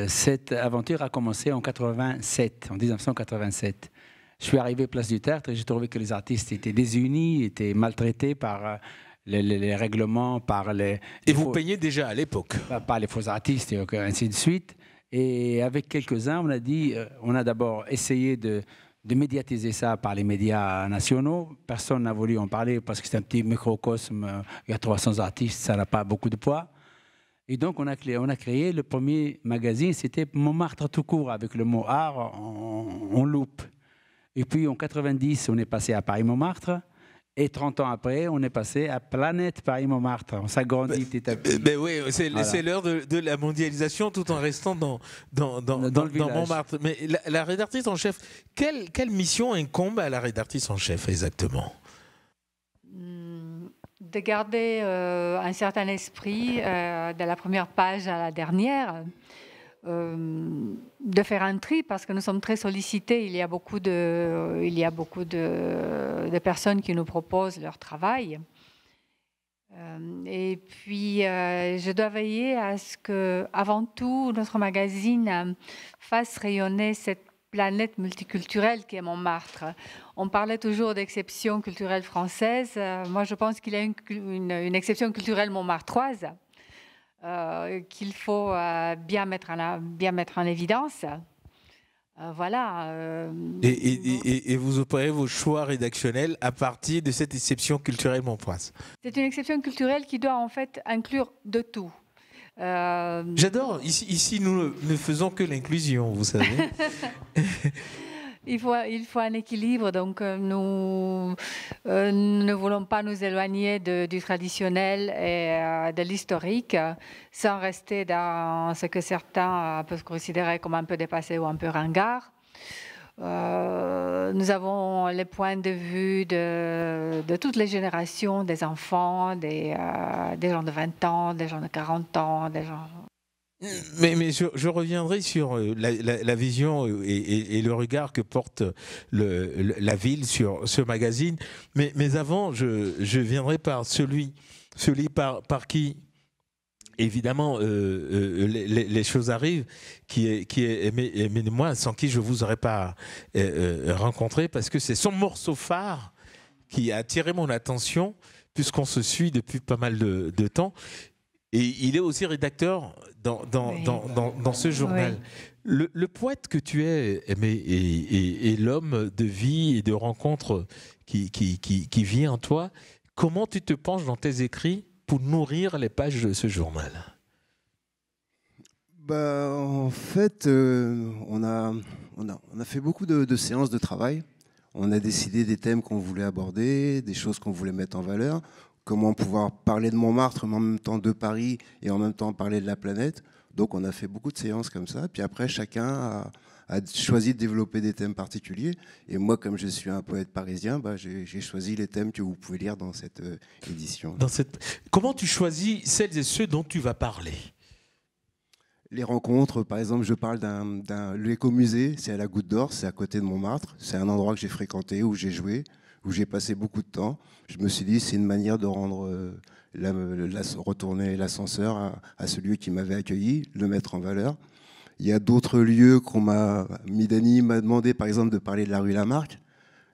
Cette aventure a commencé en 1987. Je suis arrivé place du Théâtre et j'ai trouvé que les artistes étaient désunis, étaient maltraités par... Les règlements, par les... Et vous peignez déjà à l'époque? Par les faux artistes et ainsi de suite. Et avec quelques-uns, on a dit, on a d'abord essayé de médiatiser ça par les médias nationaux. Personne n'a voulu en parler parce que c'est un petit microcosme. Il y a 300 artistes, ça n'a pas beaucoup de poids. Et donc, on a créé le premier magazine, c'était Montmartre tout court, avec le mot art en loupe. Et puis en 90, on est passé à Paris-Montmartre. Et 30 ans après, on est passé à Planète Paris-Montmartre. On s'agrandit petit à petit. Mais oui, c'est l'heure de la mondialisation tout en restant dans Montmartre. Mais la rédactrice en chef, quelle mission incombe à la rédactrice en chef exactement? De garder un certain esprit de la première page à la dernière. De faire un tri parce que nous sommes très sollicités. Il y a beaucoup de personnes qui nous proposent leur travail. Et puis, je dois veiller à ce que, avant tout, notre magazine fasse rayonner cette planète multiculturelle qui est Montmartre. On parlait toujours d'exception culturelle française. Moi, je pense qu'il y a une exception culturelle montmartroise. Qu'il faut bien mettre en évidence. Voilà. Et vous opérez vos choix rédactionnels à partir de cette exception culturelle montmartroise. C'est une exception culturelle qui doit en fait inclure de tout. J'adore. Ici, nous ne faisons que l'inclusion, vous savez. Il faut un équilibre, donc nous ne voulons pas nous éloigner du traditionnel et de l'historique sans rester dans ce que certains peuvent considérer comme un peu dépassé ou un peu ringard. Nous avons les points de vue de toutes les générations, des enfants, des gens de 20 ans, des gens de 40 ans, des gens... Mais je reviendrai sur la vision et le regard que porte la ville sur ce magazine. Mais avant, je viendrai par celui par qui, évidemment, les choses arrivent, mais moi, sans qui je ne vous aurais pas rencontré, parce que c'est son morceau phare qui a attiré mon attention, puisqu'on se suit depuis pas mal de temps. Et il est aussi rédacteur dans ce journal. Oui. Le poète que tu es, et l'homme de vie et de rencontre qui vit en toi, comment tu te penches dans tes écrits pour nourrir les pages de ce journal? En fait, on a fait beaucoup de séances de travail. On a décidé des thèmes qu'on voulait aborder, des choses qu'on voulait mettre en valeur. Comment pouvoir parler de Montmartre, mais en même temps de Paris, et en même temps parler de la planète. Donc on a fait beaucoup de séances comme ça. Puis après, chacun a choisi de développer des thèmes particuliers. Et moi, comme je suis un poète parisien, j'ai choisi les thèmes que vous pouvez lire dans cette édition. Comment tu choisis celles et ceux dont tu vas parler? Les rencontres, par exemple, je parle l'écomusée, c'est à la Goutte d'Or, c'est à côté de Montmartre. C'est un endroit que j'ai fréquenté, où j'ai joué, où j'ai passé beaucoup de temps. Je me suis dit, c'est une manière de rendre, retourner l'ascenseur à celui qui m'avait accueilli, le mettre en valeur. Il y a d'autres lieux Midani m'a demandé, par exemple, de parler de la rue Lamarck.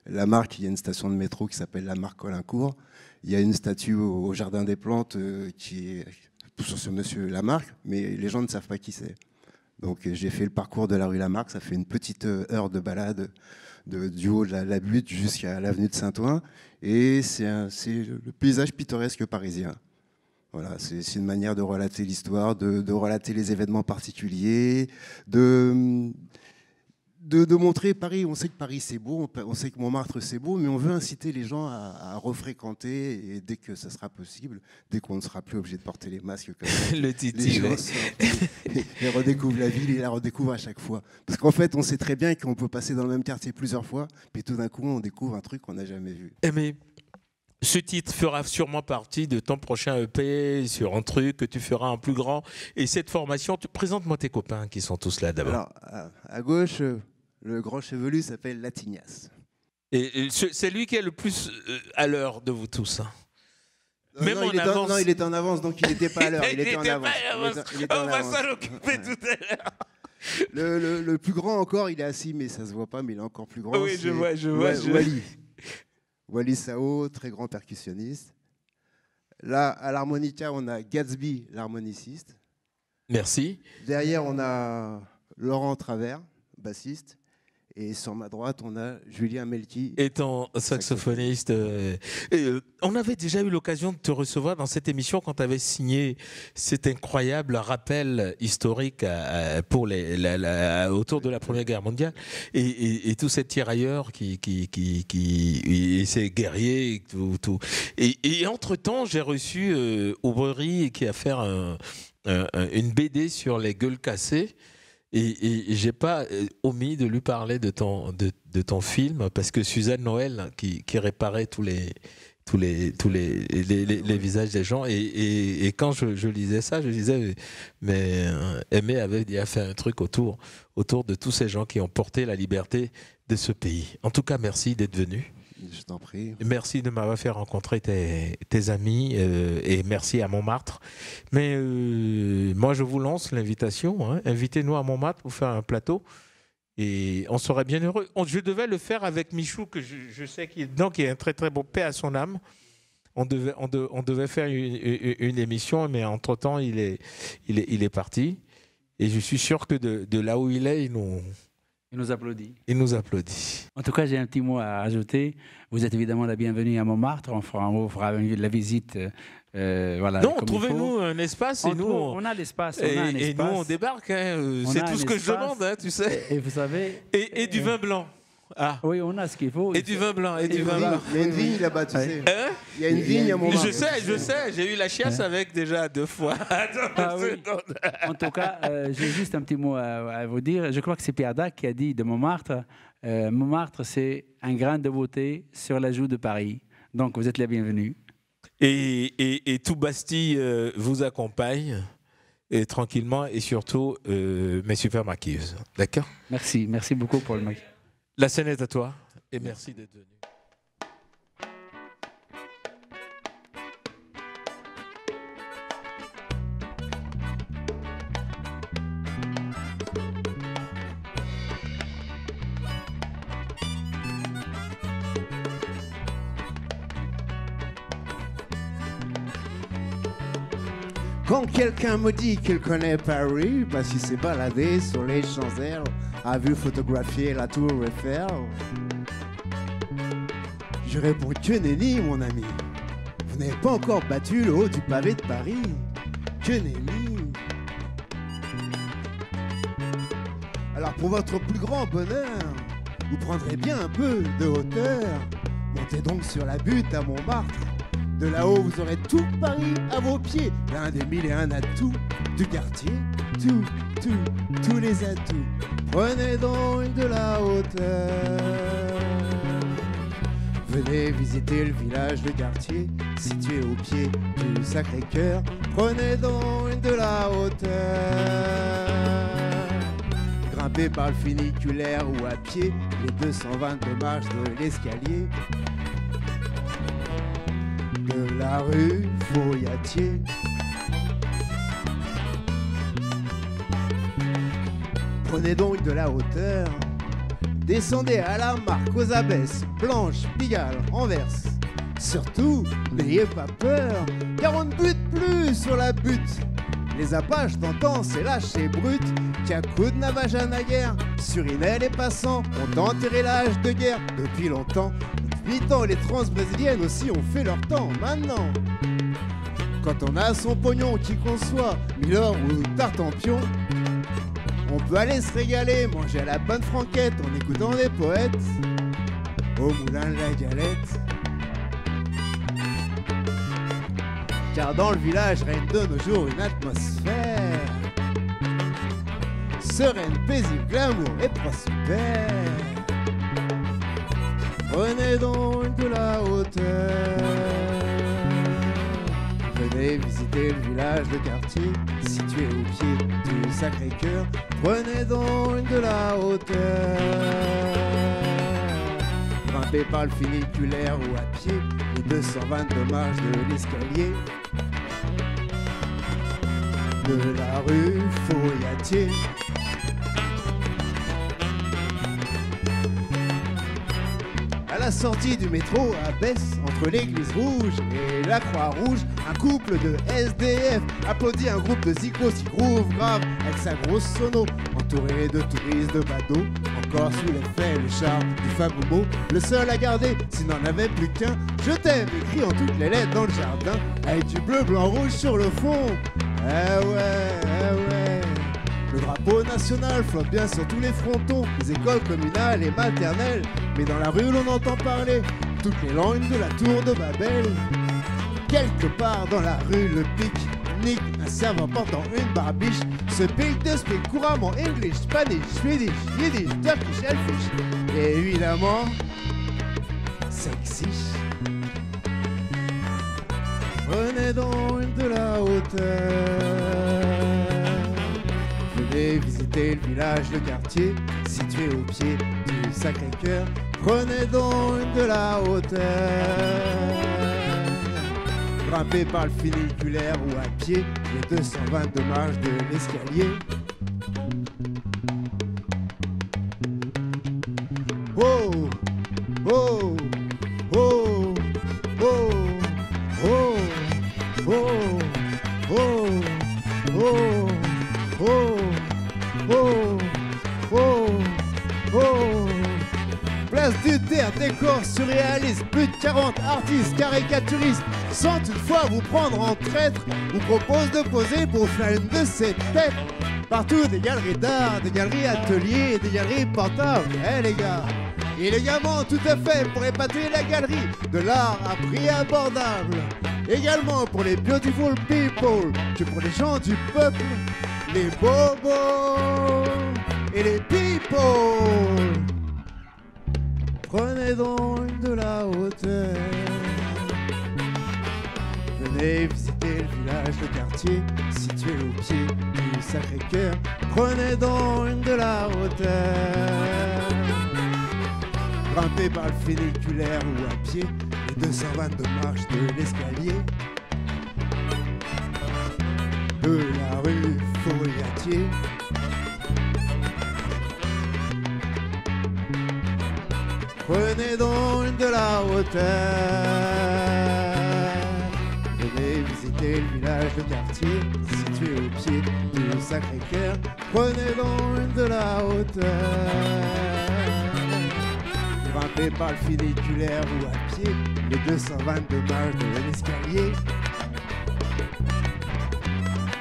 Lamarck, il y a une station de métro qui s'appelle Lamarck-Colincourt. Il y a une statue au Jardin des Plantes qui est sur ce monsieur Lamarck, mais les gens ne savent pas qui c'est. Donc j'ai fait le parcours de la rue Lamarck, ça fait une petite heure de balade du haut de la butte jusqu'à l'avenue de Saint-Ouen. Et c'est le paysage pittoresque parisien. Voilà, c'est une manière de relater l'histoire, de relater les événements particuliers, de montrer Paris. On sait que Paris c'est beau, on sait que Montmartre c'est beau, mais on veut inciter les gens à refréquenter, et dès que ça sera possible, dès qu'on ne sera plus obligé de porter les masques comme ça, le titi, les gens et redécouvrent la ville et la redécouvrent à chaque fois. Parce qu'en fait, on sait très bien qu'on peut passer dans le même quartier plusieurs fois, puis tout d'un coup, on découvre un truc qu'on n'a jamais vu. Mais ce titre fera sûrement partie de ton prochain EP sur un truc que tu feras en plus grand. Et cette formation, présente-moi tes copains qui sont tous là d'abord. Alors, à gauche, le grand chevelu s'appelle Latignas. Et c'est lui qui est le plus à l'heure de vous tous. Hein. Même en avance. Non, il était en avance, donc il n'était pas à l'heure. Il était en avance. On va s'en occuper tout à l'heure. Le plus grand encore, il est assis, mais ça se voit pas, mais il est encore plus grand. Oui, je vois. Wally Sao, très grand percussionniste. Là, à l'harmonica, on a Gatsby, l'harmoniciste. Merci. Derrière, on a Laurent Travers, bassiste. Et sur ma droite, on a Julien Melki. Étant saxophoniste, on avait déjà eu l'occasion de te recevoir dans cette émission quand tu avais signé cet incroyable rappel historique pour autour de la Première Guerre mondiale et tous ces tirailleurs et ces guerriers. Et entre-temps, j'ai reçu Aubry qui a fait une BD sur les gueules cassées. Et j'ai pas omis de lui parler de ton film parce que Suzanne Noël qui réparait tous les visages des gens et quand je lisais ça, je disais mais Aimé avait fait un truc autour de tous ces gens qui ont porté la liberté de ce pays. En tout cas, merci d'être venu. Je t'en prie. Merci de m'avoir fait rencontrer tes amis et merci à Montmartre. Mais moi, je vous lance l'invitation. Invitez-nous à Montmartre pour faire un plateau et on serait bien heureux. Je devais le faire avec Michou, que je sais qu'il est dedans, qui est un très très beau paix à son âme. On devait faire une émission, mais entre-temps, il est parti. Et je suis sûr que de là où il est, il nous applaudit. Il nous applaudit. En tout cas, j'ai un petit mot à ajouter. Vous êtes évidemment la bienvenue à Montmartre. On fera la visite. Voilà, non, trouvez-nous un espace et nous on a l'espace. Et nous on débarque. C'est tout ce que je demande, tu sais. Et vous savez. Et du vin blanc. Ah. Oui, on a ce qu'il faut. Et du vin blanc. Et du vin blanc. Il y a une vigne là-bas, tu sais. Il y a une vigne à Montmartre. Je sais. J'ai eu la chiasse avec déjà 2 fois. Oui. En tout cas, j'ai juste un petit mot à vous dire. Je crois que c'est Pierre Dac qui a dit de Montmartre. Montmartre, c'est un grain de beauté sur la joue de Paris. Donc, vous êtes les bienvenus. Et tout Bastille vous accompagne. Et tranquillement. Et surtout, mes super maquilleuses. D'accord ? Merci beaucoup pour le maquillage. La scène est à toi et merci d'être venu. Quand quelqu'un me dit qu'il connaît Paris, parce qu'il s'est baladé sur les Champs-Élysées, a vu photographier la tour Eiffel, je réponds que nenni, mon ami. Vous n'avez pas encore battu le haut du pavé de Paris. Que nenni. Alors pour votre plus grand bonheur, vous prendrez bien un peu de hauteur. Montez donc sur la butte à Montmartre. De là-haut, vous aurez tout Paris à vos pieds. L'un des 1001 atouts du quartier. Tous les atouts. Prenez donc de la hauteur. Venez visiter le village de quartier, situé au pied du Sacré-Cœur. Prenez donc de la hauteur. Grimpez par le funiculaire ou à pied, les 222 marches de l'escalier. De la rue Foyatier. Prenez donc de la hauteur. Descendez à la Marque, aux Abbesses, Blanche, Pigalle, Anvers. Surtout, n'ayez pas peur, car on ne bute plus sur la butte. Les Apaches d'antan, c'est lâché brut, qui à coups de navage à naguère, Surinel et passants ont enterré l'âge de guerre depuis longtemps. Depuis tant, les trans brésiliennes aussi ont fait leur temps. Maintenant, quand on a son pognon qui conçoit Milord ou Tartampion, on peut aller se régaler, manger à la bonne franquette en écoutant des poètes au moulin de la galette. Car dans le village règne de nos jours une atmosphère sereine, paisible, glamour et prospère. Prenez donc de la hauteur. Venez visiter le village de quartier situé au pied du Sacré-Cœur. Prenez donc de la hauteur. Grimpez par le funiculaire ou à pied les 222 marches de l'escalier. De la rue Foyatier. À la sortie du métro à Besse, entre l'église rouge et la Croix-Rouge, un couple de SDF applaudit un groupe de zikos qui groove grave avec sa grosse sono, entouré de touristes de badauds, en encore sous l'effet, le charme du fameux mot, le seul à garder, s'il n'en avait plus qu'un. Je t'aime, écrit en toutes les lettres dans le jardin, avec du bleu, blanc, rouge sur le fond. Eh ouais. Le drapeau national flotte bien sur tous les frontons, les écoles communales et maternelles. Mais dans la rue, l'on entend parler toutes les langues de la tour de Babel. Quelque part dans la rue, le pique-nique, un serveur portant une barbiche se pique de speak couramment English, Spanish, Swedish, Yiddish, Turkish, Elfish. Et évidemment, sexy. Prenez donc de la hauteur. Venez visiter le village, le quartier, situé au pied du Sacré-Cœur. Prenez donc de la hauteur. Grimpez par le funiculaire ou à pied, les 222 marches de l'escalier. Oh, oh, oh, oh, oh, oh, oh, oh, oh, oh, oh, oh. Place du terre, décor surréaliste, plus de 40 artistes caricaturistes, sans toutefois vous prendre en traître, vous propose de poser pour faire une de ces têtes. Partout des galeries d'art, des galeries ateliers, des galeries portables. Eh les gars, il est également tout à fait pour épater la galerie de l'art à prix abordable. Également pour les beautiful people, que pour les gens du peuple, les bobos et les people. Prenez donc de la hauteur. Venez visiter le village, le quartier, situé au pied du Sacré-Cœur. Prenez donc de la hauteur. Grimpez par le funiculaire ou à pied, les 222 marches de l'escalier. De la rue Fouriatier. Prenez donc de la hauteur. Venez visiter le village, le quartier, situé au pied du Sacré-Cœur. Prenez donc de la hauteur. Grimpez par le funiculaire ou à pied, les 222 marches de l'escalier.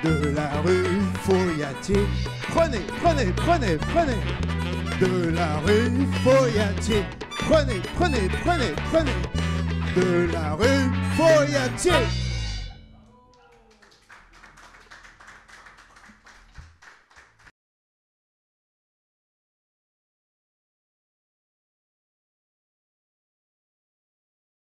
De la rue Fouriatier. Prenez de la rue Fouriatier. Prenez de la rue Fouriatier.